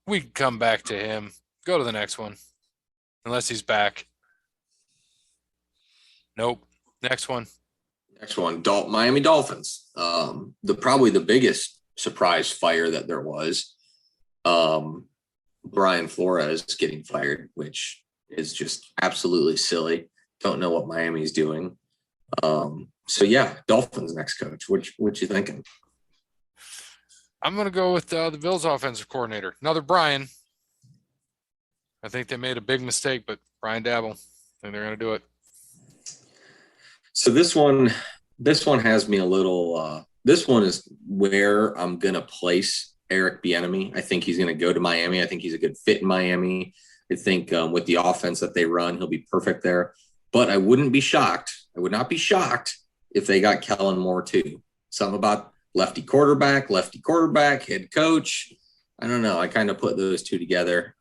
we can come back to him, go to the next one, unless he's back. Nope. Next one. Next one, Miami Dolphins. Probably the biggest surprise fire that there was. Brian Flores getting fired, which is just absolutely silly. Don't know what Miami's doing. So yeah, Dolphins next coach. What you thinking? I'm going to go with the Bills offensive coordinator. Another Brian. I think they made a big mistake, but Brian Dabble, I think they're going to do it. So this one has me a little. This one is where I'm gonna place Eric Bieniemy. I think he's gonna go to Miami. I think he's a good fit in Miami. I think with the offense that they run, he'll be perfect there. But I wouldn't be shocked. I would not be shocked if they got Kellen Moore too. Something about lefty quarterback, head coach. I don't know. I kind of put those two together.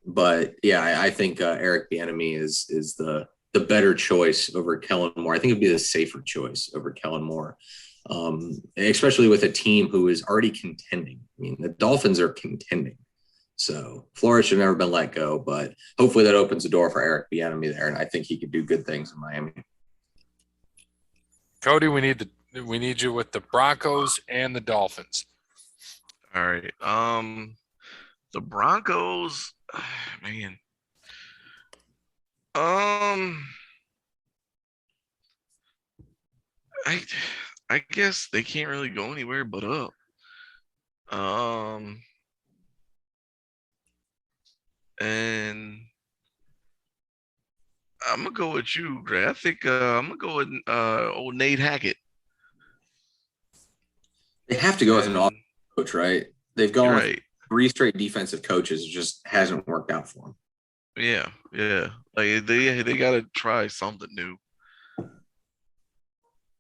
But yeah, I think Eric Bieniemy is the better choice over Kellen Moore. I think it'd be the safer choice over Kellen Moore, especially with a team who is already contending. I mean, the Dolphins are contending. So Flores should have never been let go, but hopefully that opens the door for Eric Bieniemy there, and I think he could do good things in Miami. Cody, we need you with the Broncos and the Dolphins. All right. The Broncos, man. I guess they can't really go anywhere but up. And I'm gonna go with you, Gray. I think I'm gonna go with old Nate Hackett. They have to go with an And- offensive coach, right? They've gone with right. 3 straight defensive coaches. It just hasn't worked out for them. Yeah. Like they gotta try something new.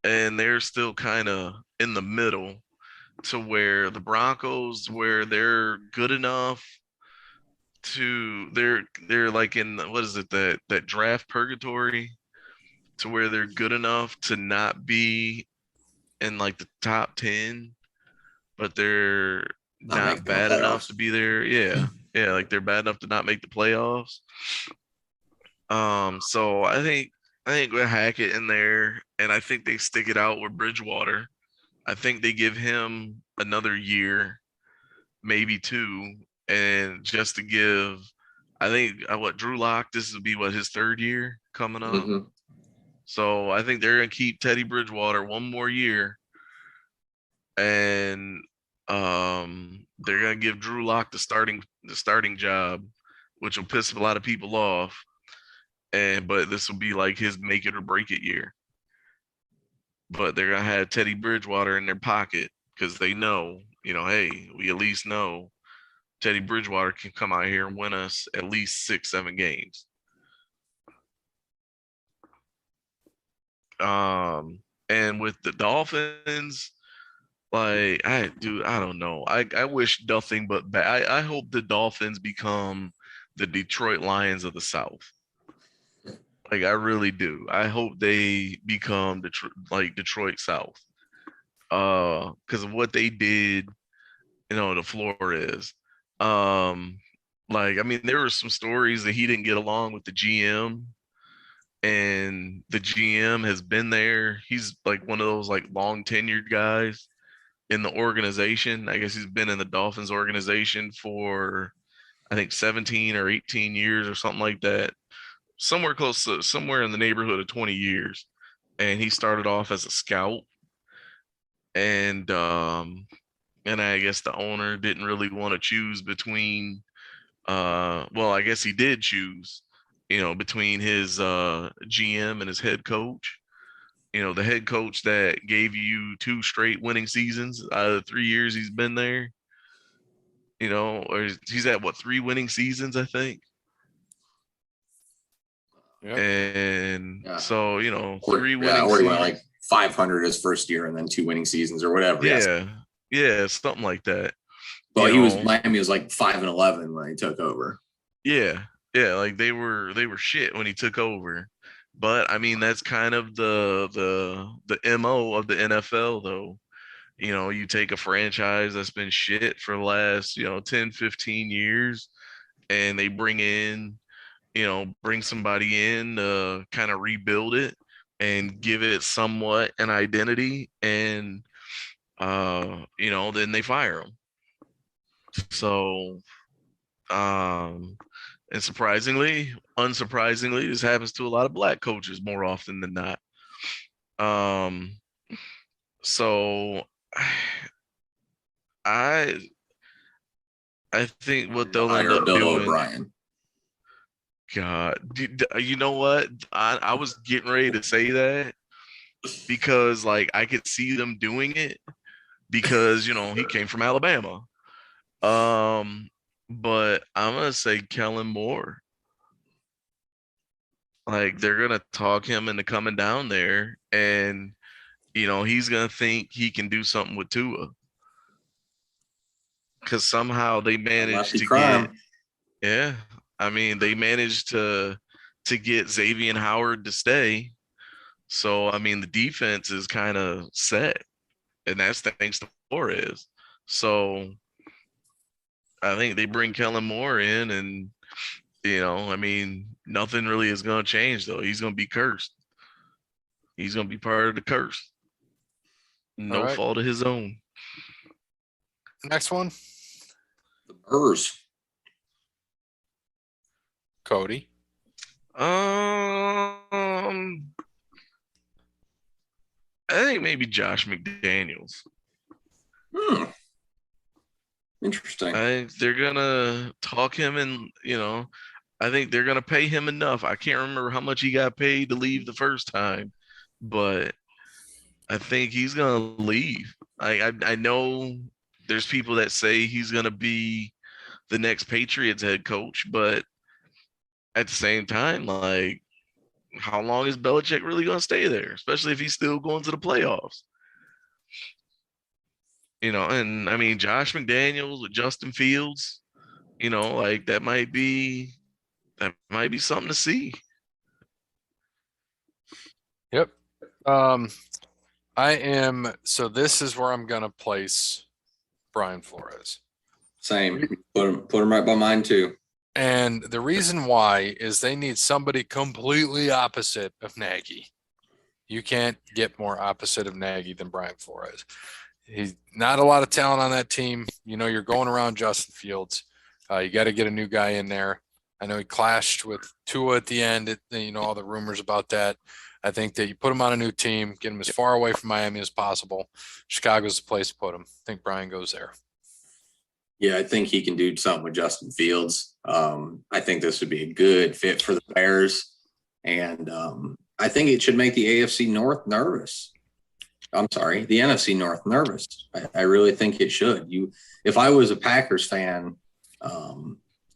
And they're still kind of in the middle to where the Broncos, where they're good enough to they're like in what is it, that draft purgatory, to where they're good enough to not be in like the top 10, but they're Not not making the bad enough playoffs. to be there. Yeah. Like they're bad enough to not make the playoffs. So I think we'll hack it in there, and I think they stick it out with Bridgewater. I think they give him another year, maybe 2, and just to give, I think what Drew Lock, this will be his 3rd year coming up. Mhm. So I think they're gonna keep Teddy Bridgewater one more year, and they're gonna give Drew Lock the starting job, which will piss a lot of people off. But this will be like his make it or break it year. but they're gonna have Teddy Bridgewater in their pocket because they know, hey, we at least know Teddy Bridgewater can come out here and win us at least 6, 7 games. And with the Dolphins, like I don't know. I wish nothing but bad. I hope the Dolphins become the Detroit Lions of the South. Like I really do. I hope they become Detroit South. Because of what they did, to Flores. Like I mean, there were some stories that he didn't get along with the GM, and the GM has been there. He's like one of those like long tenured guys in the organization. I guess he's been in the Dolphins organization for I think 17 or 18 years or something like that. Somewhere in the neighborhood of 20 years. And he started off as a scout, and I guess the owner didn't really want to choose between well, I guess he did choose, between his GM and his head coach. The head coach that gave you 2 straight winning seasons out of the 3 years he's been there. Or he's at what, 3 winning seasons, I think. Yep. And so, 3 winning already seasons. went like 500 his first year and then 2 winning seasons or whatever. Yeah, something like that. Well, Miami was like 5-11 when he took over. Yeah, like they were shit when he took over. But I mean, that's kind of the MO of the NFL, though. You take a franchise that's been shit for the last, 10, 15 years, and they bring somebody in to kind of rebuild it and give it somewhat an identity, and then they fire them. So, and unsurprisingly, this happens to a lot of black coaches more often than not. So I think what they'll end up Bill doing. O'Brien. God, you know what? I was getting ready to say that because like I could see them doing it because he came from Alabama. But I'm gonna say Kellen Moore. Like they're gonna talk him into coming down there, and he's gonna think he can do something with Tua because somehow they managed to get. Yeah, I mean they managed to get Xavier Howard to stay. So I mean the defense is kind of set, and that's thanks to Flores. So I think they bring Kellen Moore in, and I mean, nothing really is going to change, though. He's going to be cursed. He's going to be part of the curse. No fault of his own. Next one. The Bears. Cody. I think maybe Josh McDaniels. Interesting. I think they're going to talk him and, I think they're going to pay him enough. I can't remember how much he got paid to leave the first time, but I think he's going to leave. I know there's people that say he's going to be the next Patriots head coach, but at the same time, like, how long is Belichick really going to stay there, especially if he's still going to the playoffs? And I mean, Josh McDaniels with Justin Fields, like that might be something to see. Yep. So this is where I'm going to place Brian Flores. Same. Put him right by mine too. And the reason why is they need somebody completely opposite of Nagy. You can't get more opposite of Nagy than Brian Flores. He's not a lot of talent on that team. You're going around Justin Fields. You got to get a new guy in there. I know he clashed with Tua at the end. All the rumors about that. I think that you put him on a new team, get him as far away from Miami as possible. Chicago's the place to put him. I think Brian goes there. Yeah, I think he can do something with Justin Fields. I think this would be a good fit for the Bears. And I think it should make the AFC North nervous. I'm sorry, the NFC North nervous. I really think it should. If I was a Packers fan,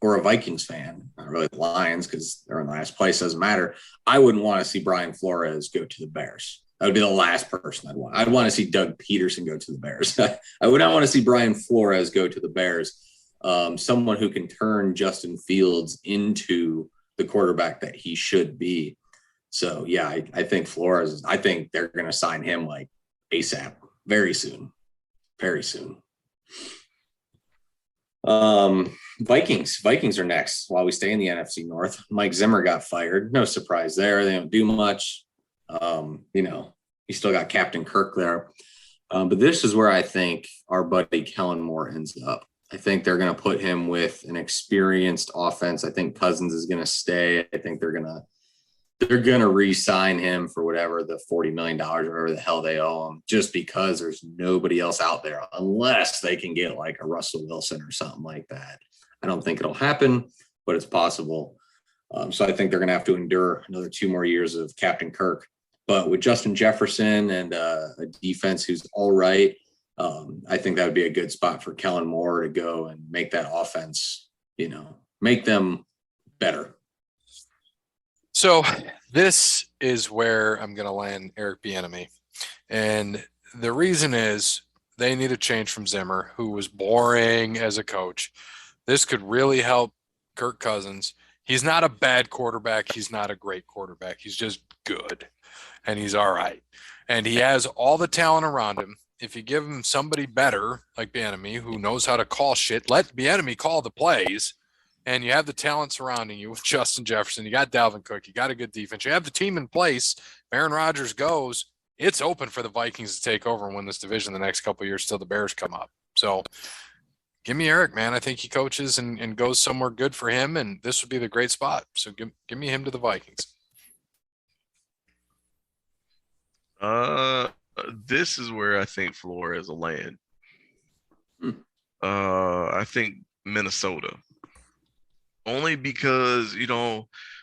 or a Vikings fan, not really the Lions because they're in last place, doesn't matter. I wouldn't want to see Brian Flores go to the Bears. That would be the last person I'd want. I'd want to see Doug Peterson go to the Bears. I would not want to see Brian Flores go to the Bears. Someone who can turn Justin Fields into the quarterback that he should be. So yeah, I think Flores. I think they're going to sign him like ASAP, very soon, very soon. Vikings are next while we stay in the NFC North. Mike Zimmer got fired. No surprise there. They don't do much. You still got Captain Kirk there. But this is where I think our buddy Kellen Moore ends up. I think they're going to put him with an experienced offense. I think Cousins is going to stay. I think they're going to re-sign him for whatever the $40 million or whatever the hell they owe him, just because there's nobody else out there unless they can get like a Russell Wilson or something like that. I don't think it'll happen, but it's possible. So I think they're going to have to endure another 2 more years of Captain Kirk. But with Justin Jefferson and a defense who's all right, I think that would be a good spot for Kellen Moore to go and make that offense, make them better. So this is where I'm going to land Eric Bieniemy. And the reason is they need a change from Zimmer, who was boring as a coach. This could really help Kirk Cousins. He's not a bad quarterback. He's not a great quarterback. He's just good, and he's all right. And he has all the talent around him. If you give him somebody better like Bieniemy, who knows how to call shit, let Bieniemy call the plays, and you have the talent surrounding you with Justin Jefferson. You got Dalvin Cook. You got a good defense. You have the team in place. Aaron Rodgers goes. It's open for the Vikings to take over and win this division the next couple of years till the Bears come up. So give me Eric, man. I think he coaches and goes somewhere good for him, and this would be the great spot. So give me him to the Vikings. This is where I think Flores will land. I think Minnesota. Only because,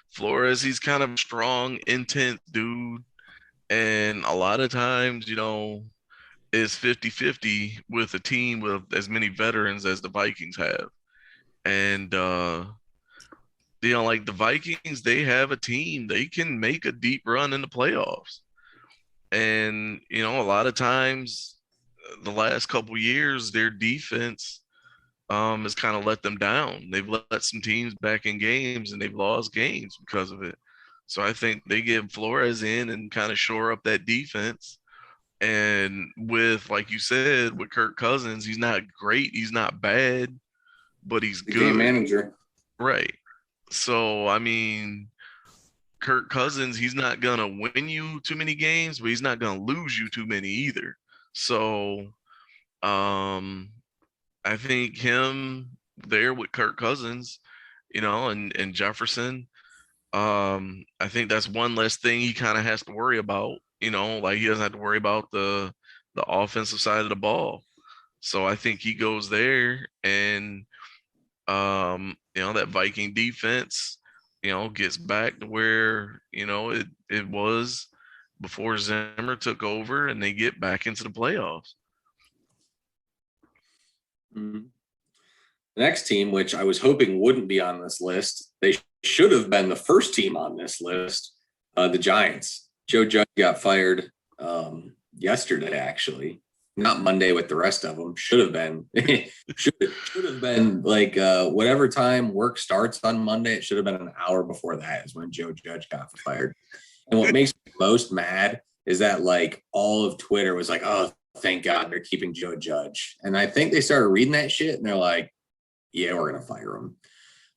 Flores, he's kind of a strong, intense dude. And a lot of times, it's 50-50 with a team with as many veterans as the Vikings have. And, like the Vikings, they have a team. They can make a deep run in the playoffs. And, a lot of times, the last couple years, their defense has kind of let them down. They've let some teams back in games, and they've lost games because of it. So I think they get Flores in and kind of shore up that defense. And with, like you said, with Kirk Cousins, he's not great. He's not bad, but he's good. Game manager. Right. So, Kirk Cousins, he's not going to win you too many games, but he's not going to lose you too many either. So, I think him there with Kirk Cousins, and Jefferson, I think that's one less thing he kind of has to worry about, like he doesn't have to worry about the offensive side of the ball. So I think he goes there and, that Viking defense, gets back to where, it was before Zimmer took over, and they get back into the playoffs. Mm-hmm. The next team, which I was hoping wouldn't be on this list, they should have been the first team on this list, the Giants. Joe Judge got fired yesterday, actually. Not Monday with the rest of them. Should have been. should have been like whatever time work starts on Monday. It should have been an hour before that is when Joe Judge got fired. And what makes me most mad is that like all of Twitter was like, oh, thank God they're keeping Joe Judge. And I think they started reading that shit and they're like, yeah, we're going to fire him.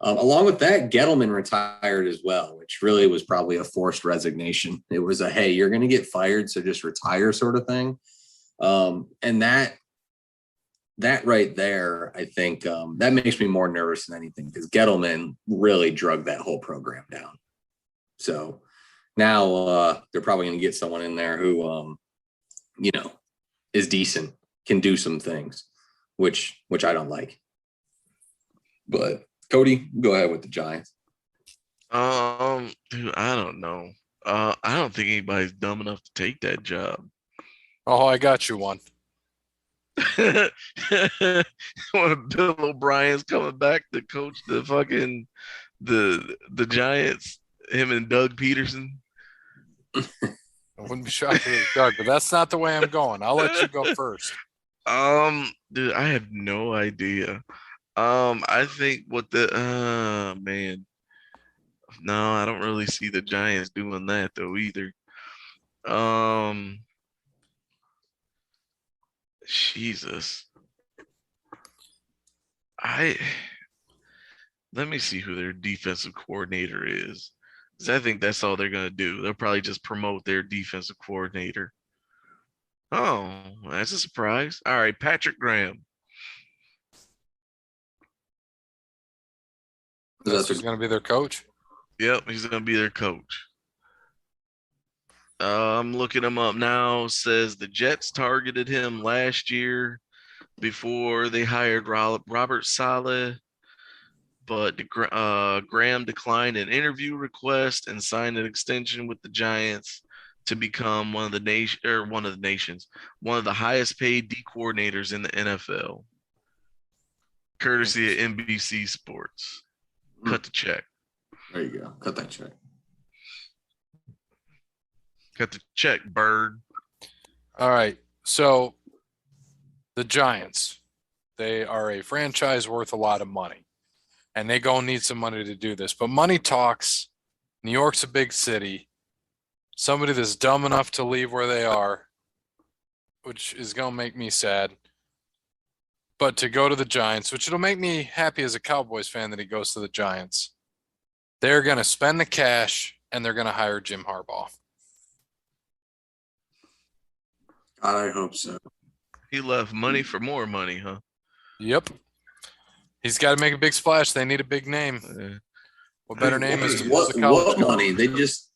Along with that, Gettleman retired as well, which really was probably a forced resignation. It was a, hey, you're going to get fired, so just retire sort of thing. And that right there, I think that makes me more nervous than anything because Gettleman really drug that whole program down. So now they're probably going to get someone in there who, is decent, can do some things, which I don't like. But Cody, go ahead with the Giants. Dude, I don't know. I don't think anybody's dumb enough to take that job. Oh, I got you one. When Bill O'Brien's coming back to coach the Giants, him and Doug Peterson. I wouldn't be shocked if it was Doug, but that's not the way I'm going. I'll let you go first. Dude, I have no idea. I think what the man. No, I don't really see the Giants doing that though either. Um, Jesus. I Let me see who their defensive coordinator is. 'Cause I think that's all they're gonna do. They'll probably just promote their defensive coordinator. Oh, that's a surprise. All right, Patrick Graham. That's who's going to be their coach. Yep, he's gonna be their coach. I'm looking him up now. Says the Jets targeted him last year before they hired Robert Saleh, but Graham declined an interview request and signed an extension with the Giants to become one of the highest paid D coordinators in the NFL, courtesy of NBC Sports. Cut the check. There you go. Cut that check. Cut the check, bird. All right. So the Giants, they are a franchise worth a lot of money, and they going to need some money to do this. But money talks. New York's a big city. Somebody that's dumb enough to leave where they are, which is going to make me sad. But to go to the Giants, which it'll make me happy as a Cowboys fan that he goes to the Giants. They're going to spend the cash, and they're going to hire Jim Harbaugh. God, I hope so. He left money for more money, huh? Yep. He's got to make a big splash. They need a big name. What better name is to what money? They just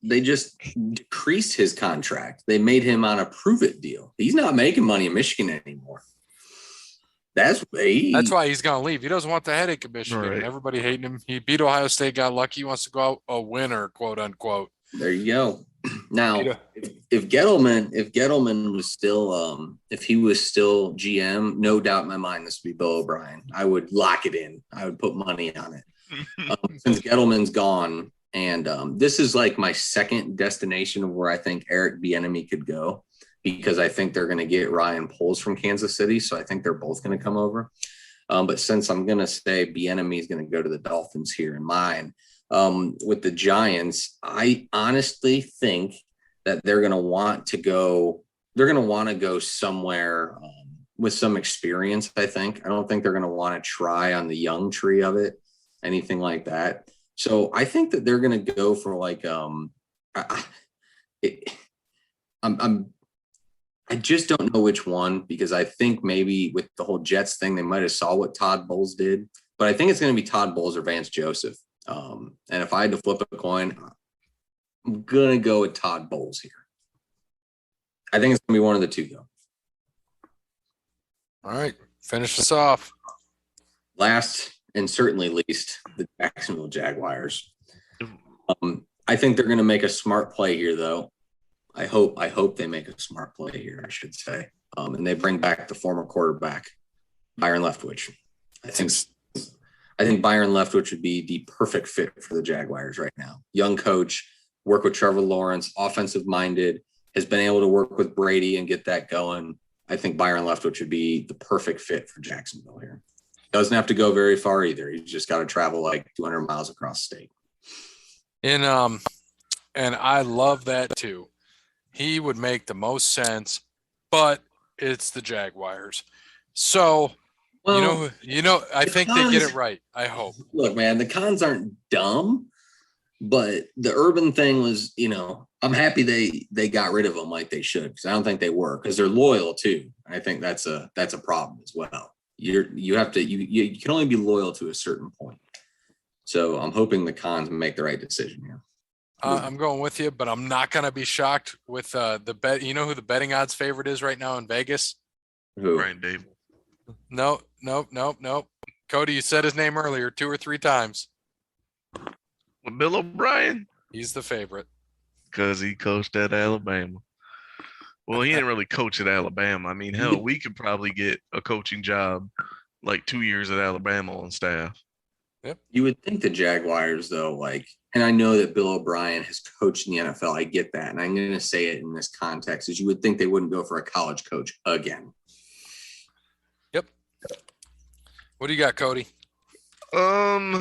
decreased his contract. They made him on a prove it deal. He's not making money in Michigan anymore. That's why he's going to leave. He doesn't want the headache of Michigan. Right. Everybody hating him. He beat Ohio State, got lucky. He wants to go out a winner, quote unquote. There you go. Now, if Gettleman was still, if he was still GM, no doubt in my mind this would be Bill O'Brien. I would lock it in. I would put money on it. Since Gettleman's gone, and this is like my second destination of where I think Eric Bieniemy could go, because I think they're going to get Ryan Poles from Kansas City, so I think they're both going to come over. But since I'm going to say Bieniemy is going to go to the Dolphins here in mine, with the Giants, I honestly think that they're going to want to go. They're going to want to go somewhere with some experience. I don't think they're going to want to try on the young tree of it, anything like that. So I think that they're going to go for like I just don't know which one, because I think maybe with the whole Jets thing, they might have saw what Todd Bowles did, but I think it's going to be Todd Bowles or Vance Joseph. And if I had to flip a coin, I'm going to go with Todd Bowles here. I think it's going to be one of the two, though. All right. Finish us off. Last and certainly least, the Jacksonville Jaguars. I think they're going to make a smart play here, though. I hope they make a smart play here, I should say. And they bring back the former quarterback, Byron Leftwich. I think Byron Leftwich would be the perfect fit for the Jaguars right now. Young coach, work with Trevor Lawrence, offensive minded, has been able to work with Brady and get that going. I think Byron Leftwich would be the perfect fit for Jacksonville here. Doesn't have to go very far either. He's just got to travel like 200 miles across the state. And I love that too. He would make the most sense, but it's the Jaguars. So, well, I think they get it right. I hope. Look, man, the cons aren't dumb, but the Urban thing was, I'm happy they got rid of them like they should, because I don't think they were, because they're loyal too. I think that's a problem as well. You can only be loyal to a certain point. So I'm hoping the cons make the right decision here. I'm going with you, but I'm not going to be shocked with the bet. You know who the betting odds favorite is right now in Vegas? Who? Brian Dable. No. Cody, you said his name earlier 2 or 3 times. With Bill O'Brien? He's the favorite. Because he coached at Alabama. Well, he didn't really coach at Alabama. I mean, hell, we could probably get a coaching job like 2 years at Alabama on staff. You would think the Jaguars, though, like, and I know that Bill O'Brien has coached in the NFL. I get that. And I'm going to say it in this context is you would think they wouldn't go for a college coach again. Yep. What do you got, Cody? I'm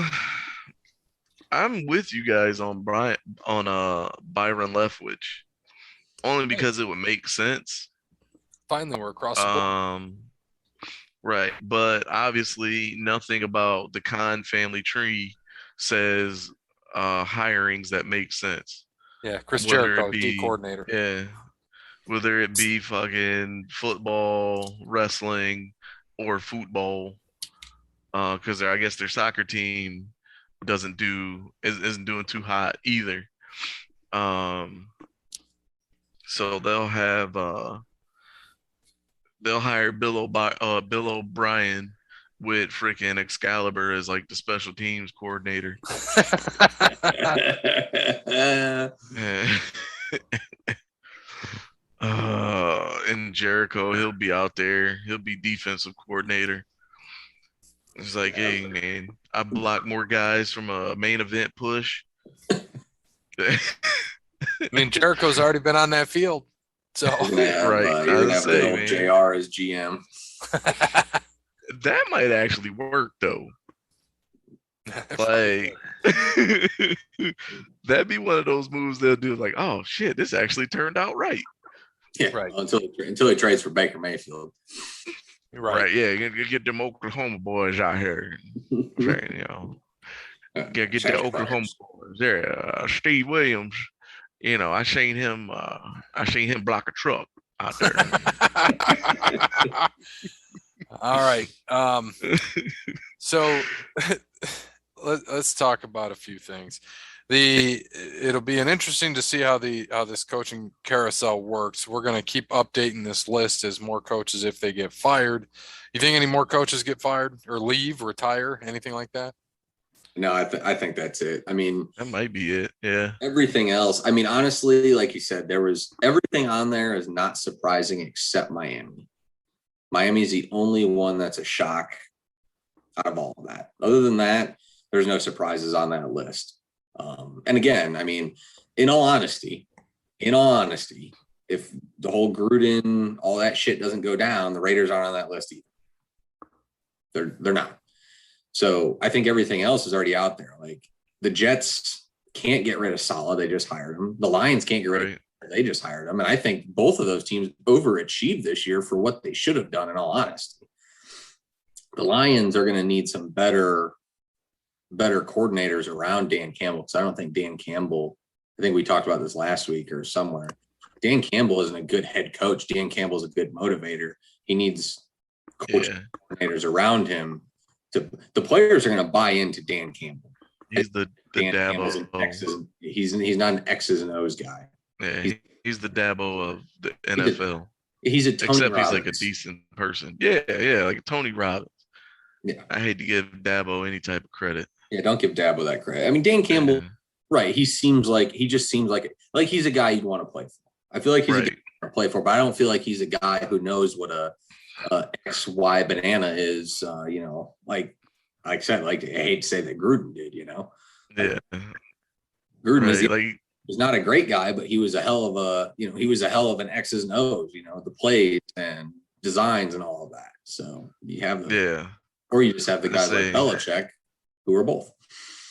with you guys on Byron Leftwich, only because it would make sense. Finally, we're across the board. Right, but obviously nothing about the Khan family tree says hirings that make sense. Yeah, Chris Whether Jericho, it be- D coordinator. Yeah, whether it be fucking football, wrestling, or football, because I guess their soccer team isn't doing too hot either. So they'll hire Bill O'Brien with freaking Excalibur as like the special teams coordinator. And Jericho, he'll be out there. He'll be defensive coordinator. It's like, hey man, I block more guys from a main event push. I mean, Jericho's already been on that field. So Right, You're gonna I have say, little man. JR as GM. That might actually work though. Like that'd be one of those moves they'll do. Like, oh shit, this actually turned out right. Yeah, Right. well, until he trades for Baker Mayfield. Right, yeah, get them Oklahoma boys out here. You know, get the Oklahoma boys. Yeah, Steve Williams. You know, I seen him block a truck out there. all right. So let's talk about a few things. It'll be interesting to see how this coaching carousel works. We're going to keep updating this list as more coaches, if they get fired. You think any more coaches get fired or leave, retire, anything like that? No, I think that's it. I mean, That might be it. Yeah. everything else. I mean, honestly, like you said, there was everything on there is not surprising except Miami. Miami is the only one that's a shock out of all of that. Other than that, there's no surprises on that list. And again, I mean, in all honesty, if the whole Gruden, all that shit doesn't go down, the Raiders aren't on that list either. They're not. So I think everything else is already out there. Like the Jets can't get rid of Saleh. They just hired him. The Lions can't get rid of him. They just hired him. And I think both of those teams overachieved this year for what they should have done, in all honesty. The Lions are going to need some better coordinators around Dan Campbell, because I don't think Dan Campbell, I think we talked about this last week or somewhere. Dan Campbell isn't a good head coach. Dan Campbell's a good motivator. He needs coordinators around him. The players are going to buy into Dan Campbell. He's the Dan Campbell's an Dabo. X's, he's not an X's and O's guy. Yeah, he's the Dabo of the NFL. He's a Tony Except Robbins. he's like a decent person. Yeah, like Tony Robbins. Yeah. I hate to give Dabo any type of credit. Yeah, don't give Dabo that credit. I mean, Dan Campbell, Yeah. right? He just seems like he's a guy you'd want to play for. I feel like he's a guy Right. you want to play for, but I don't feel like he's a guy who knows what a XY banana is. Like I said, like I hate to say that Gruden did. Yeah. Gruden Right. was not a great guy, but he was a hell of an X's and O's. The plays and designs and all of that. So you have or you just have the guys like Belichick, who are both.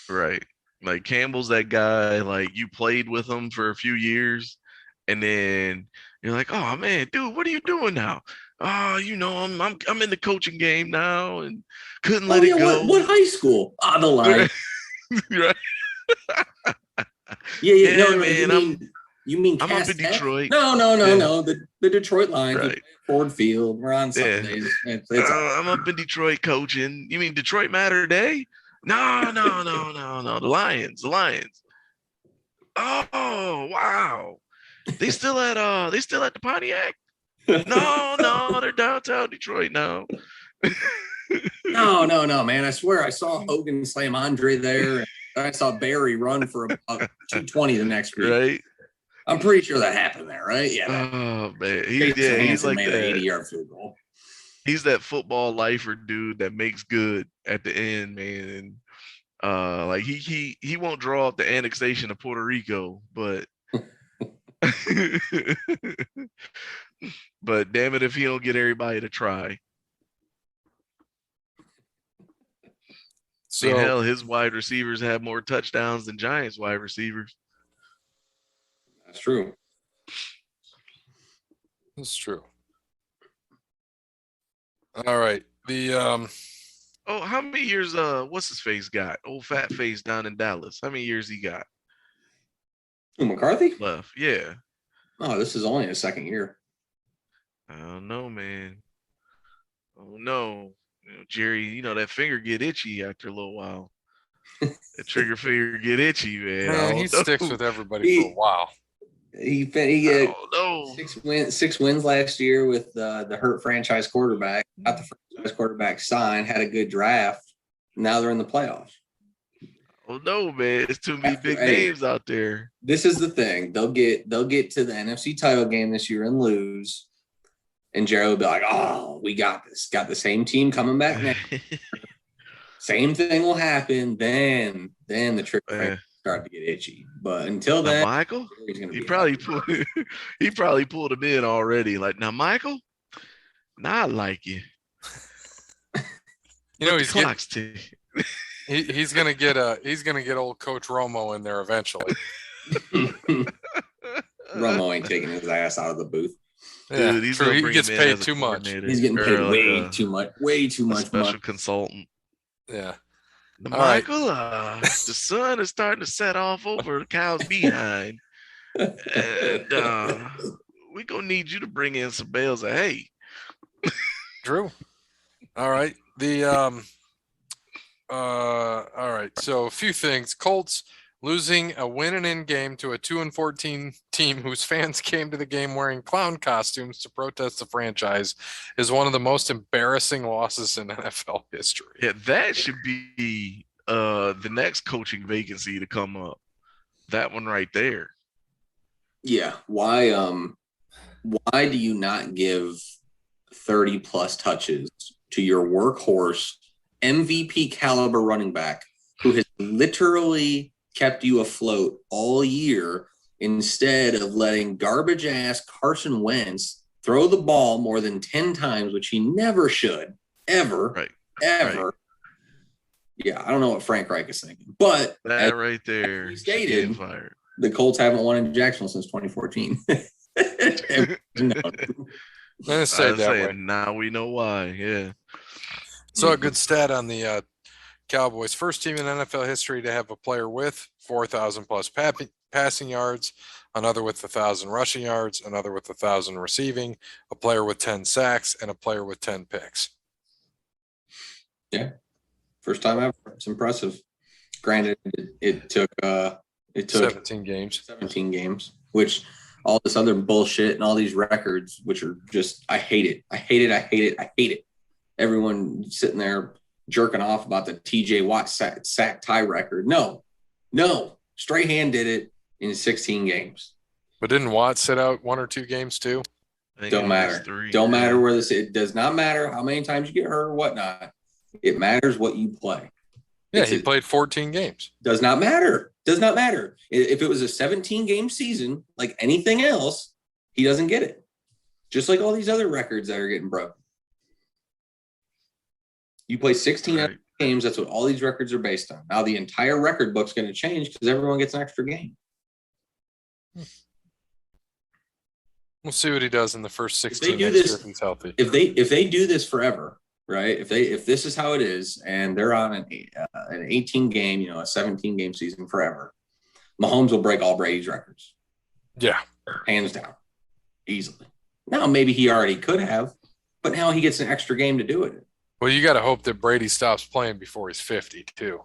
Right. Like Campbell's that guy, like you played with him for a few years and then you're like, oh man, dude, what are you doing now? Oh, I'm in the coaching game now and couldn't let it go. What high school? The line. Right. Yeah, no, man, you mean I'm up Cass in Tech? Detroit. No. Yeah. The Detroit Lions, Right. Ford Field. We're on Yeah. Sundays. It's I'm up in Detroit coaching. You mean Detroit Matter Day? No. The Lions. Oh, wow. They still at the Pontiac? No, they're downtown Detroit now. no, man. I swear I saw Hogan slam Andre there. And I saw Barry run for about 220 the next week. Right. I'm pretty sure that happened there, right? Yeah. Oh man, Jason he's Hansen like made an that. 80-yard field goal. He's that football lifer dude that makes good at the end, man. And like he won't draw up the annexation of Puerto Rico, but but damn it if he don't get everybody to try. I mean, So hell, his wide receivers have more touchdowns than Giants wide receivers. That's true. that's true. All right. The Oh, how many years what's his face got? Old fat face down in Dallas. How many years he got Who, McCarthy? left? Yeah. Oh, this is only his second year. I don't know, man. Oh no. Jerry, that finger get itchy after a little while. That trigger finger get itchy, man. I he don't know. sticks with everybody for a while. He I had don't know. 6 wins last year with the hurt franchise quarterback. Got the franchise quarterback signed. Had a good draft. Now they're in the playoffs. Oh no, man. It's too many big Hey. names out there. This is the thing. They'll get to the NFC title game this year and lose. And Jerry will be like, "Oh, we got this. Got the same team coming back next. Same thing will happen. Then the trigger start to get itchy. But until Now, then, Michael, he's gonna he be probably happy. pulled him in already. Like, now, Michael, now I like you. He's getting, Clock's ticking. he's gonna get old Coach Romo in there eventually. Romo ain't taking his ass out of the booth. Yeah, Dude, he's true. gonna He bring gets him in paid as a too much. coordinator. He's getting Or paid like way too much. Way too a much special money. consultant. Yeah. Now, All right. Michael, the sun is starting to set off over the cow's behind, and we're gonna need you to bring in some bales of hay. Drew. All right. All right. So a few things. Colts losing a win and in game to a 2-14 team whose fans came to the game wearing clown costumes to protest the franchise is one of the most embarrassing losses in NFL history. Yeah, that should be the next coaching vacancy to come up. That one right there. Yeah. Why do you not give 30 plus touches to your workhorse MVP caliber running back who has literally kept you afloat all year instead of letting garbage ass Carson Wentz throw the ball more than 10 times, which he never should ever, Right. ever. Right. Yeah. I don't know what Frank Reich is thinking, but That right there. we should get stated, fired. the Colts haven't won in Jacksonville since 2014. No. Let's say I it was that way. saying, now we know why. Yeah. So a good stat on the Cowboys. First team in NFL history to have a player with 4,000 plus passing yards, another with 1,000 rushing yards, another with 1,000 receiving, a player with 10 sacks, and a player with 10 picks. Yeah. First time ever. It's impressive. Granted, it took 17 games. 17 games, which all this other bullshit and all these records, which are just, I hate it. I hate it. I hate it. I hate it. Everyone sitting there jerking off about the TJ Watt sack tie record. No. Strahan did it in 16 games. But didn't Watt sit out 1 or 2 games too? I think Don't it was matter. 3. Don't Yeah. matter where this. It does not matter how many times you get hurt or whatnot. It matters what you play. Yeah, It's he a- played 14 games. Does not matter. Does not matter. If it was a 17 game season, like anything else, he doesn't get it. Just like all these other records that are getting broken. You play 16 Right. games. That's what all these records are based on. Now the entire record book's going to change because everyone gets an extra game. We'll see what he does in the first they 16 do next this- year if he's healthy. If they do this forever, right? If this is how it is, and they're on an 18 game, a 17 game season forever, Mahomes will break all Brady's records, Yeah. hands down, easily. Now maybe he already could have, but now he gets an extra game to do it. Well, you got to hope that Brady stops playing before he's 50 too.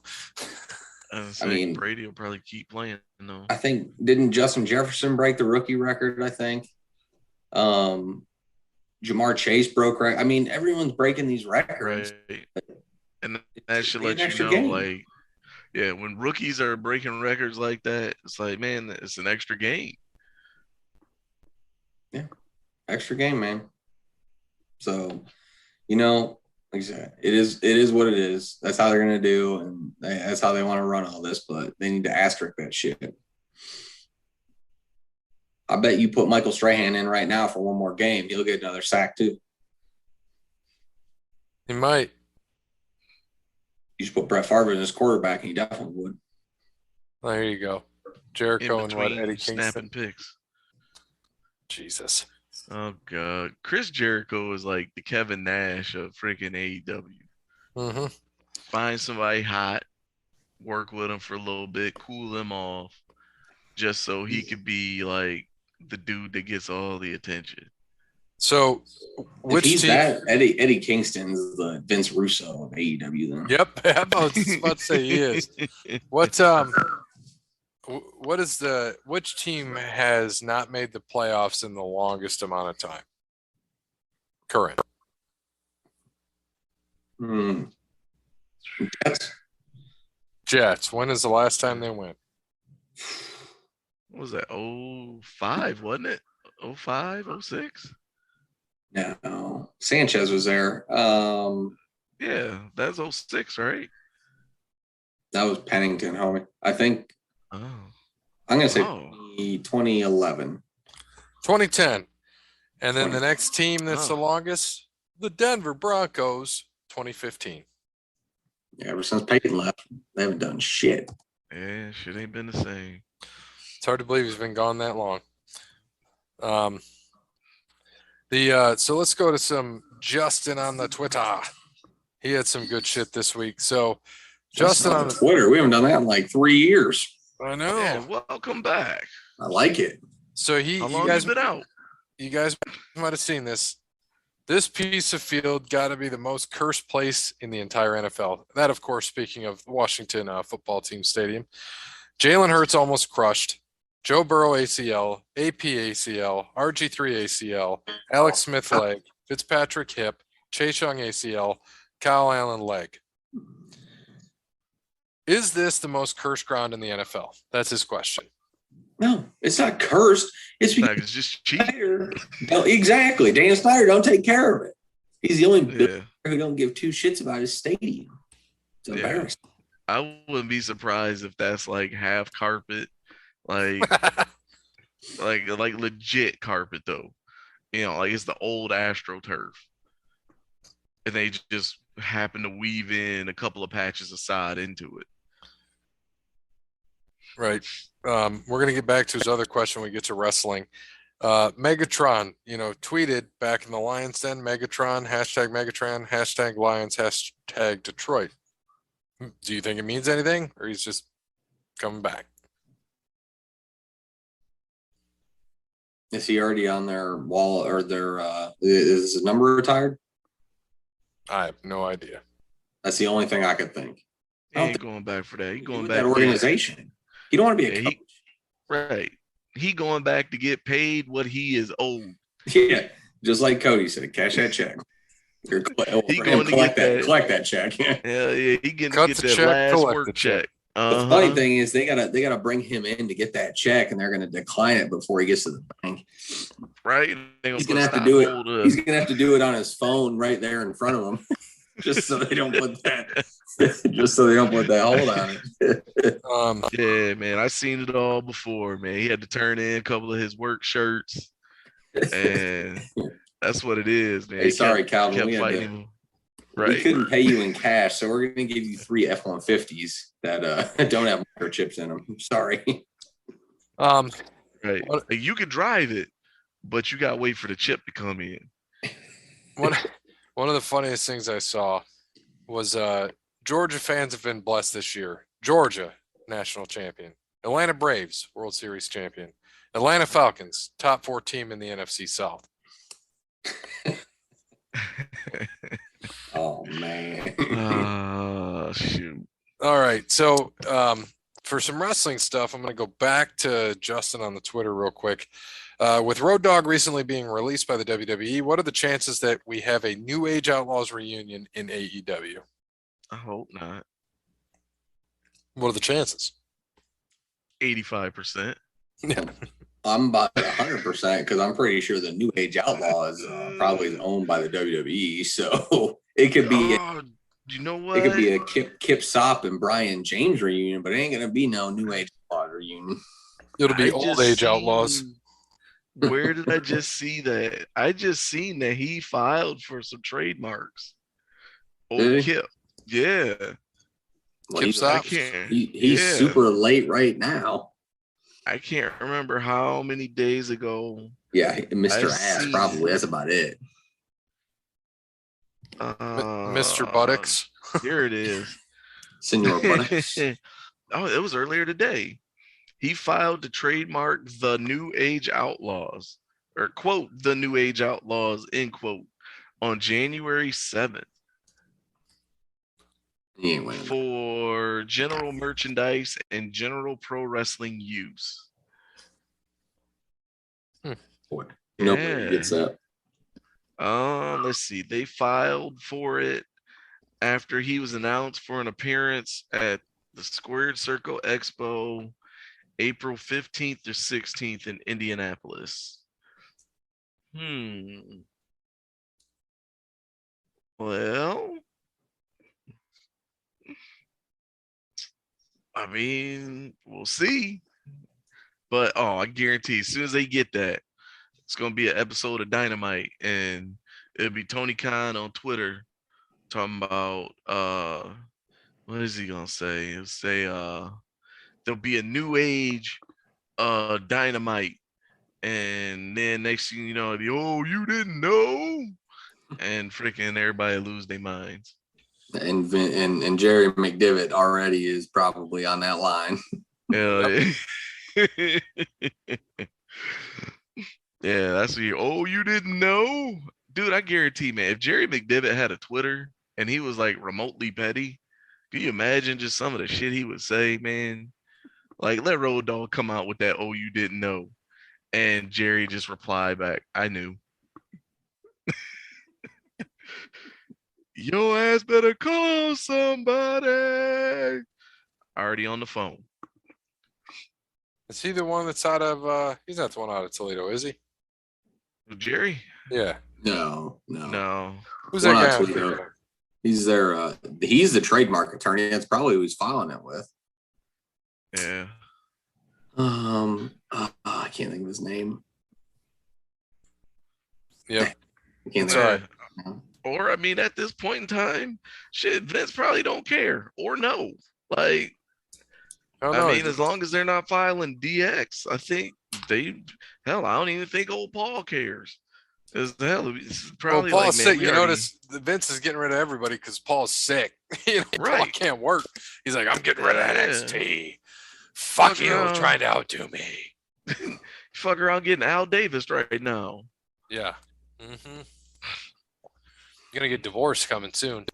I mean- mean, Brady will probably keep playing. No. I think didn't Justin Jefferson break the rookie record? I think. Jamar Chase broke. Right. I mean, everyone's breaking these records. Right. And that should be an let you extra know, game. like, yeah, when rookies are breaking records like that, it's like, man, it's an extra game. Extra game, man. So, like I said, it is what it is. That's how they're gonna do, and that's how they want to run all this. But they need to asterisk that shit. I bet you put Michael Strahan in right now for one more game, he'll get another sack too. He might. You should put Brett Favre in as quarterback, and he definitely would. There you go. In Jericho and what, between Eddie snapping Kingston? picks. Jesus. Oh god, Chris Jericho is like the Kevin Nash of freaking AEW. Mm-hmm. Find somebody hot, work with him for a little bit, cool him off, just so he could be like the dude that gets all the attention. So, If which he's team? that, Eddie Kingston's the Vince Russo of AEW. Then Yep, I'm about to say he is. What what is which team has not made the playoffs in the longest amount of time? Current. Jets. Jets. When is the last time they went? What was that? 05, wasn't it? 05, 06? No, Sanchez was there. Yeah, that's 06, right? That was Pennington, homie. I think Oh. I'm gonna say Oh. 2011. 2010. And then the 20. next team that's the Oh. longest, the Denver Broncos, 2015. Yeah, ever since Peyton left, they haven't done shit. Yeah, shit ain't been the same. It's hard to believe he's been gone that long. So let's go to some Justin on the Twitter. He had some good shit this week. So Justin on the Twitter, we haven't done that in like 3 years. I know. Yeah, welcome back. I like it. So How you long guys you been out? you guys might have seen this. This piece of field got to be the most cursed place in the entire NFL. That, of course, speaking of Washington football team stadium. Jalen Hurts almost crushed. Joe Burrow ACL, AP ACL, RG3 ACL, Alex Smith leg, Fitzpatrick hip, Chase Young ACL, Kyle Allen leg. Is this the most cursed ground in the NFL? That's his question. No, it's not cursed. It's Like, because it's just cheap. exactly. Dan Snyder don't take care of it. He's the only Yeah. who don't give two shits about his stadium. It's Yeah. embarrassing. I wouldn't be surprised if that's like half carpet, like like legit carpet though. Like it's the old AstroTurf, and they just happen to weave in a couple of patches of sod into it. Right. We're going to get back to his other question when we get to wrestling. Megatron, tweeted back in the Lions Den, Megatron, hashtag Lions, hashtag Detroit. Do you think it means anything, or he's just coming back? Is he already on their wall or their is his number retired? I have no idea. That's the only thing I could think. He ain't going back for that. He going back that to organization. You don't want to be a Yeah, coach. right. He going back to get paid what he is owed. Yeah, just like Cody said, cash that check. Or He for going him, to collect get that, that. collect that check. Hell yeah, he getting Cut to get the that check, last collect work the check. check. The funny thing is they gotta bring him in to get that check, and they're gonna decline it before he gets to the bank. Right? He's gonna have to do it. He's gonna have to do it on his phone right there in front of him, just so they don't put that. Just so they don't put that hold on it. Yeah, man, I seen it all before, man. He had to turn in a couple of his work shirts, and that's what it is, man. Hey, He sorry, Calvin. kept We, fighting him. Right. we couldn't pay you in cash, so we're gonna give you 3 F-150s that don't have microchips in them. Sorry. Right. What- Like, you can drive it, but you gotta wait for the chip to come in. one of the funniest things I saw was Georgia fans have been blessed this year. Georgia, national champion. Atlanta Braves, World Series champion. Atlanta Falcons, top 4 team in the NFC South. Oh man. Shoot. All right. So for some wrestling stuff, I'm going to go back to Justin on the Twitter real quick. With Road Dogg recently being released by the WWE, what are the chances that we have a New Age Outlaws reunion in AEW? I hope not. What are the chances? 85%. Yeah. I'm about 100% because I'm pretty sure the New Age Outlaw is probably owned by the WWE. So it could be Oh, you know it could what? be a Kip Sop and Brian James reunion, but it ain't gonna be no New Age Outlaw reunion. It'll be I old just age outlaws. seen. Where did I just see that? I just seen that he filed for some trademarks. Old Did he? Kip. Yeah. Well, Kip I Stop. can't. he's Yeah. super late right now. I can't remember how many days ago Yeah, I Mr. Ass seen probably. it. That's about it. Mr. Uh, Buttocks. here it is. Senor Buttocks. Oh, it was earlier today. He filed to trademark the New Age Outlaws, or quote, the New Age Outlaws, end quote, on January 7th He ain't winning. for general merchandise and general pro wrestling use. Nobody gets that. Let's see. They filed for it after he was announced for an appearance at the Squared Circle Expo April 15th or 16th in Indianapolis. Well, I mean, we'll see. But I guarantee as soon as they get that, it's gonna be an episode of Dynamite, and it'll be Tony Khan on Twitter talking about what is he gonna say? He'll say there'll be a new age Dynamite, and then next thing you know, you didn't know, and freaking everybody lose their minds. And Jerry McDevitt already is probably on that line. Yeah. Yeah, that's what you didn't know? Dude, I guarantee, man, if Jerry McDevitt had a Twitter and he was like remotely petty, can you imagine just some of the shit he would say, man? Like, let Road Dogg come out with that, you didn't know. And Jerry just replied back, I knew. Your ass better call somebody. Already on the phone. Is he the one that's out of he's not the one out of Toledo, is he? Jerry? Yeah. No. No. Who's that One out guy? of I'm Toledo. thinking of? He's their he's the trademark attorney. That's probably who he's filing it with. Yeah. I can't think of his name. Yep. I can't That's think right. of Or, I mean, at this point in time, shit, Vince probably don't care or no. Like, Oh, I no, mean, as long as they're not filing DX, I think I don't even think old Paul cares. As the hell, it's probably Paul's like, man, sick. we You already, notice the Vince is getting rid of everybody because Paul's sick. Paul Right. can't work. He's like, I'm getting rid of Yeah. NXT. Fuck you, around. trying to outdo me. Fuck around getting Al Davis right now. Yeah. You're gonna get divorced coming soon.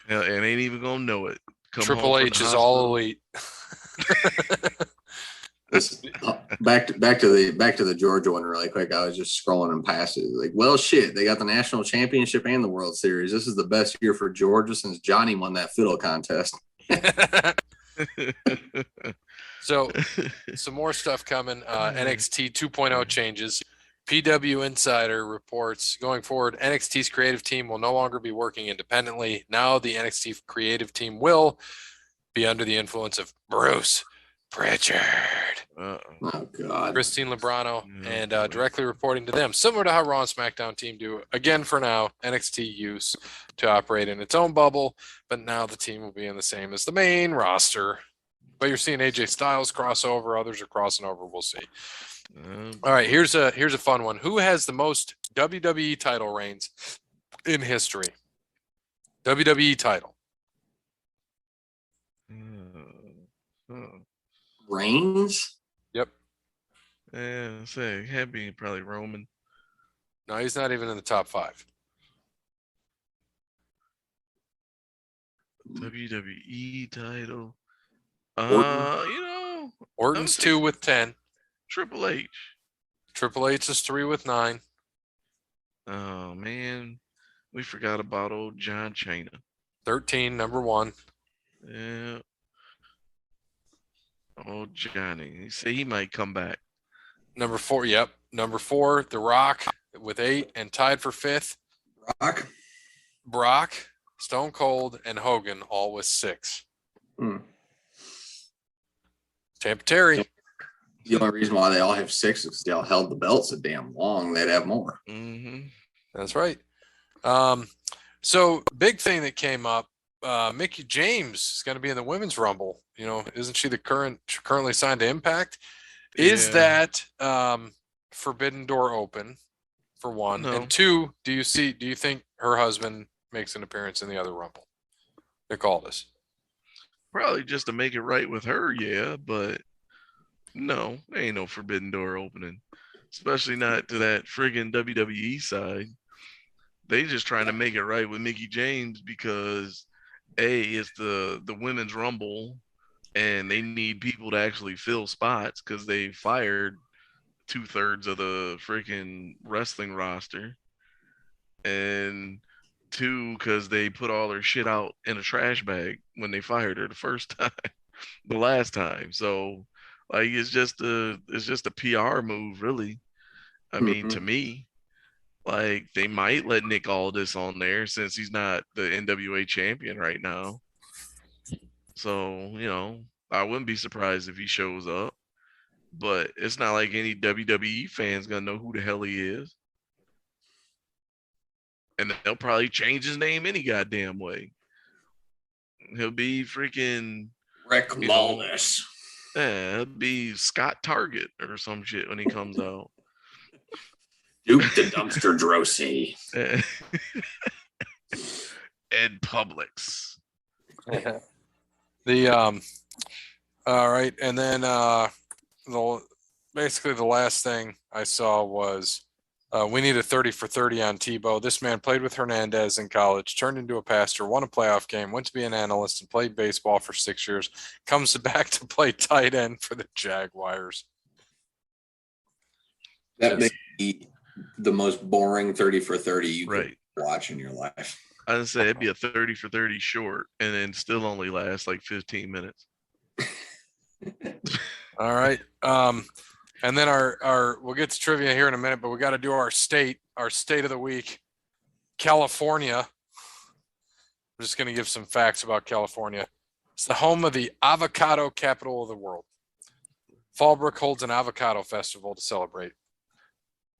Yeah, and ain't even gonna know it. Come Triple home from H the is all hospital. elite. back to the Georgia one really quick. I was just scrolling and past it. Like, well, shit, they got the national championship and the World Series. This is the best year for Georgia since Johnny won that fiddle contest. So, some more stuff coming. NXT 2.0 changes. PW Insider reports going forward, NXT's creative team will no longer be working independently. Now, the NXT creative team will be under the influence of Bruce Pritchard, Oh God, Christine Lebrano, and directly reporting to them, similar to how Raw and SmackDown team do. Again, for now, NXT use to operate in its own bubble, but now the team will be in the same as the main roster. But you're seeing AJ Styles cross over, others are crossing over. We'll see. All right, here's a fun one. Who has the most WWE title reigns in history? WWE title. Reigns. Yep. Yeah, say had been probably Roman. No, he's not even in the top 5. WWE title. Orton? Orton's 2 with 10. Triple H. Triple H is 3 with 9. Oh man, we forgot about old John Cena. 13, number 1. Yeah. Oh Johnny, he said he might come back. Number 4, yep. Number 4, The Rock with 8, and tied for 5th, Rock. Brock, Stone Cold, and Hogan, all with 6. Hmm. Tampa Terry. The only reason why they all have 6 is because they all held the belts so damn long. They'd have more. Mm-hmm. That's right. So big thing that came up, Mickey James is going to be in the women's rumble. You know, isn't she currently signed to Impact? Is Yeah. that forbidden door open, for one? No. And 2, do you think her husband makes an appearance in the other rumble? Nick Aldis. Probably just to make it right with her, yeah, but no, ain't no forbidden door opening. Especially not to that friggin' WWE side. They just trying to make it right with Mickey James because it's the women's rumble and they need people to actually fill spots because they fired 2/3 of the freaking wrestling roster. And 2, because they put all their shit out in a trash bag when they fired her the first time, the last time. So like it's just a PR move, really. I mean, Mhm. to me, like they might let Nick Aldis on there since he's not the NWA champion right now. So, I wouldn't be surprised if he shows up. But it's not like any WWE fans gonna know who the hell he is. And they'll probably change his name any goddamn way. He'll be freaking, Rick you know, Lawless. he'll be Scott Target or some shit when he comes out. Duke the Dumpster Drosy. Ed Publix. The all right, and then basically the last thing I saw was we need a 30 for 30 on Tebow. This man played with Hernandez in college, turned into a pastor, won a playoff game, went to be an analyst, and played baseball for 6 years. Comes back to play tight end for the Jaguars. That may be the most boring 30 for 30 you Right. could watch in your life. I'd say it'd be a 30 for 30 short and then still only last like 15 minutes. All right. And then our we'll get to trivia here in a minute, but we got to do our state of the week. California. I'm just going to give some facts about California. It's the home of the avocado capital of the world. Fallbrook holds an avocado festival to celebrate.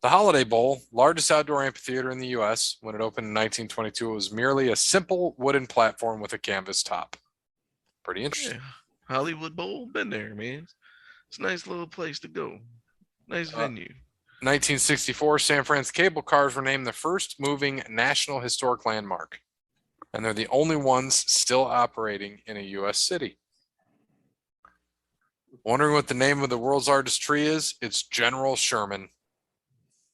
The Holiday Bowl, largest outdoor amphitheater in the U.S., when it opened in 1922, it was merely a simple wooden platform with a canvas top. Pretty interesting. Yeah. Hollywood Bowl, been there, man. It's a nice little place to go. Nice venue. 1964, San Francisco cable cars were named the first moving National Historic Landmark, and they're the only ones still operating in a U.S. city. Wondering what the name of the world's largest tree is? It's General Sherman.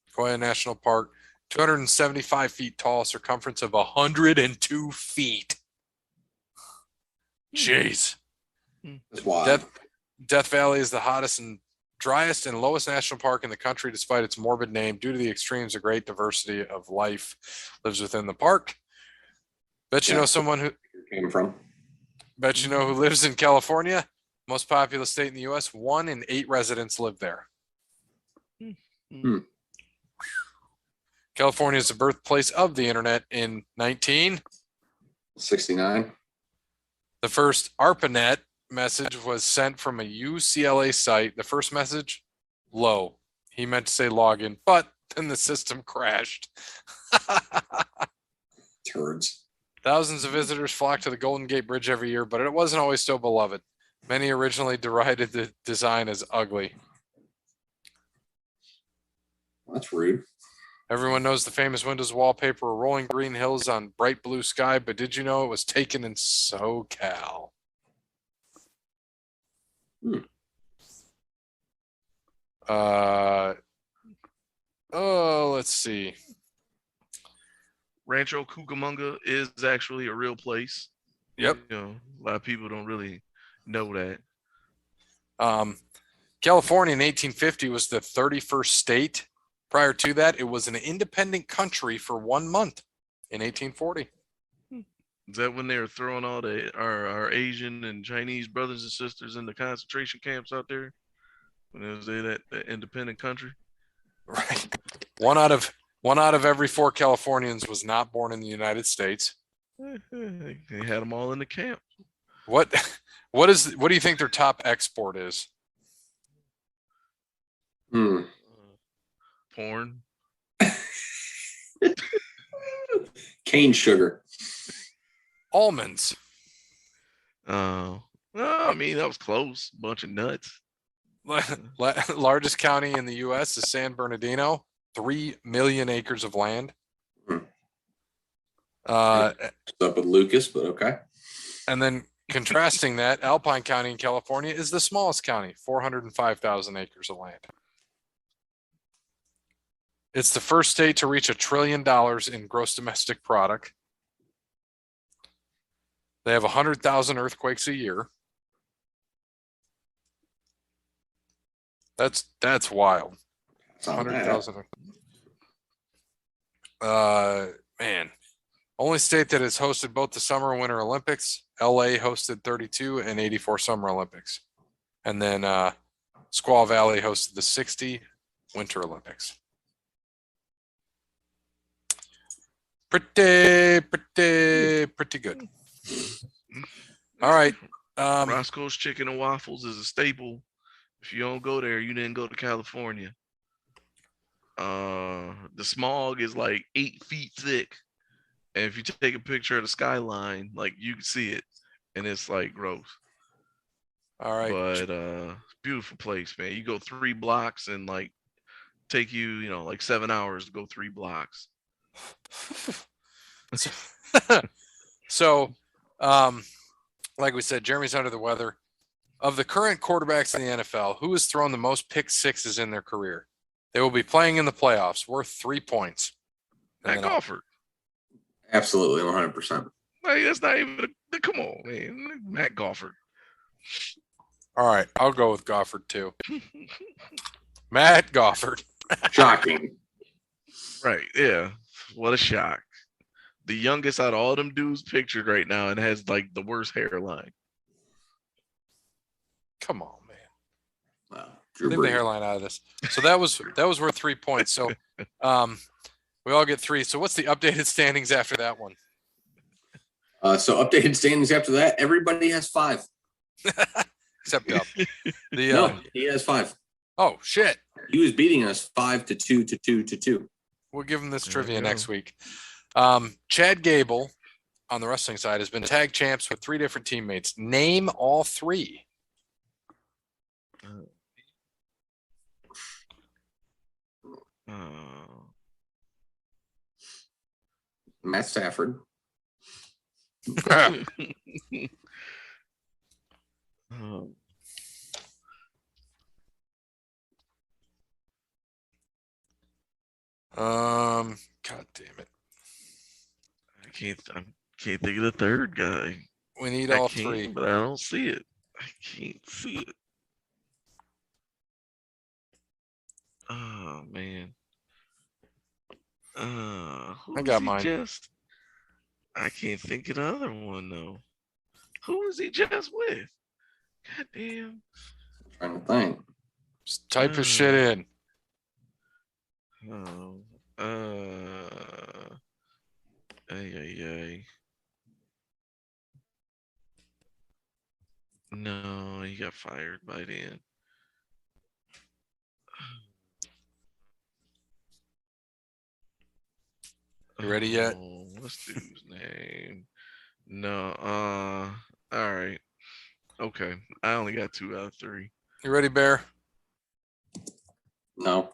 Sequoia National Park, 275 feet tall, circumference of 102 feet. Jeez. That's wild. Death Valley is the hottest and driest and lowest national park in the country, despite its morbid name. Due to the extremes, a great diversity of life lives within the park. Bet you know someone who came from. Bet you know who lives in California? Most populous state in the U.S. 1 in 8 residents live there. California is the birthplace of the internet in 1969. The first ARPANET message was sent from a UCLA site. The first message, low. He meant to say login, but then the system crashed. Turds. Thousands of visitors flock to the Golden Gate Bridge every year, but it wasn't always so beloved. Many originally derided the design as ugly. That's rude. Everyone knows the famous Windows wallpaper of rolling green hills on bright blue sky, but did you know it was taken in SoCal? Let's see. Rancho Cucamonga is actually a real place. Yep. A lot of people don't really know that. California in 1850 was the 31st state. Prior to that, it was an independent country for 1 month in 1840. Is that when they were throwing all our Asian and Chinese brothers and sisters in the concentration camps out there? When it was that independent country. Right. One out of every 4 Californians was not born in the United States. They had them all in the camp. What what do you think their top export is? Hmm. Porn. Cane sugar. Almonds. Oh, well, I mean that was close. Bunch of nuts. Largest county in the U.S. is San Bernardino, 3 million acres of land. Hmm. Uh, What's up with Lucas? But okay. and then contrasting that, Alpine County in California is the smallest county, 405,000 acres of land. It's the first state to reach $1 trillion in gross domestic product. They have 100,000 earthquakes a year. That's wild. It's not bad. 100,000. Man, only state that has hosted both the Summer and Winter Olympics. LA hosted 32 and 84 Summer Olympics, and then Squaw Valley hosted the 60 Winter Olympics. Pretty good. All right. Roscoe's Chicken and Waffles is a staple. If you don't go there, you didn't go to California. The smog is like 8 feet thick. And if you take a picture of the skyline, like you can see it. And it's like gross. All right. But beautiful place, man. You go 3 blocks and like take you, like 7 hours to go 3 blocks. So, like we said, Jeremy's under the weather. Of the current quarterbacks in the NFL, who has thrown the most pick sixes in their career? They will be playing in the playoffs, worth 3 points. Matt Gofford. Absolutely, 100%. Like, that's not even come on, man. Matt Gofford. All right, I'll go with Gofford too. Matt Gofford. Shocking. Right, yeah. What a shock. The youngest out of all them dudes pictured right now and has like the worst hairline. Come on, man. Wow. Leave the hairline out of this. So that was worth 3 points. So we all get 3. So what's the updated standings after that one? So updated standings after that, everybody has 5. Except Dub. No, he has 5. Oh shit. He was beating us 5-2 to 2-2. We'll give him this There trivia you go. next week. Chad Gable on the wrestling side has been tag champs with 3 different teammates. Name all 3. Matt Stafford. God damn it. I can't think of the third guy. We need I all can, 3. but I don't see it. I can't see it. Oh man. Who I was got he mine. just? I can't think of the other one though. Who was he just with? God damn. Trying to think. Just type his shit in. Oh. Ay. No, he got fired by then. You ready yet? Oh, what's the dude's name? No. All right. Okay. I only got 2 out of 3. You ready, Bear? No.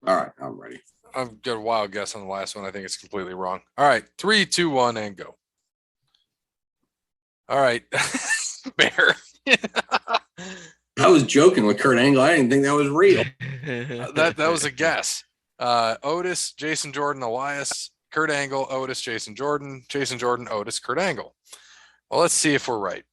All right, I'm ready. I've got a wild guess on the last one. I think it's completely wrong. All right, 3, 2, 1, and go. All right, Bear. I was joking with Kurt Angle. I didn't think that was real. that was a guess. Otis, Jason Jordan, Elias, Kurt Angle, Otis, Jason Jordan, Otis, Kurt Angle. Well, let's see if we're right.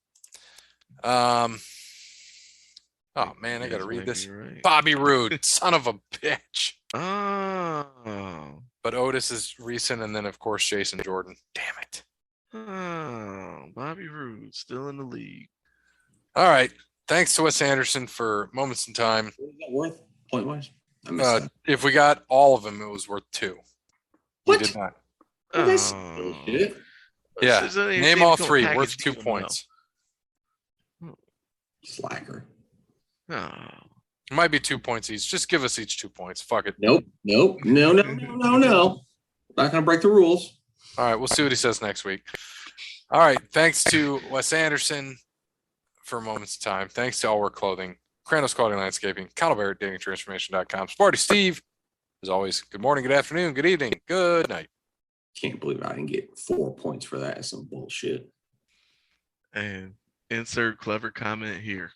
Oh man, I got to read this. Right. Bobby Roode, son of a bitch. Oh. But Otis is recent, and then of course Jason Jordan. Damn it. Oh, Bobby Roode still in the league. All right, thanks to Wes Anderson for Moments in Time. What is that worth point wise? I missed that. If we got all of them, it was worth 2. What? We did not. Well, that's Oh. bullshit. Yeah. Doesn't even Name say all if you 3, don't worth package 2 them points. Slacker. well. It might be 2 points each. Just give us each 2 points. Fuck it. Nope. No. Not gonna break the rules. All right, we'll see what he says next week. All right, thanks to Wes Anderson for Moments of Time. Thanks to All Work Clothing, Kranos Quality Landscaping, Caliber, datingtransformation.com. Sparty Steve, as always, good morning, good afternoon, good evening, good night. Can't believe I didn't get 4 points for that. That's some bullshit. And insert clever comment here.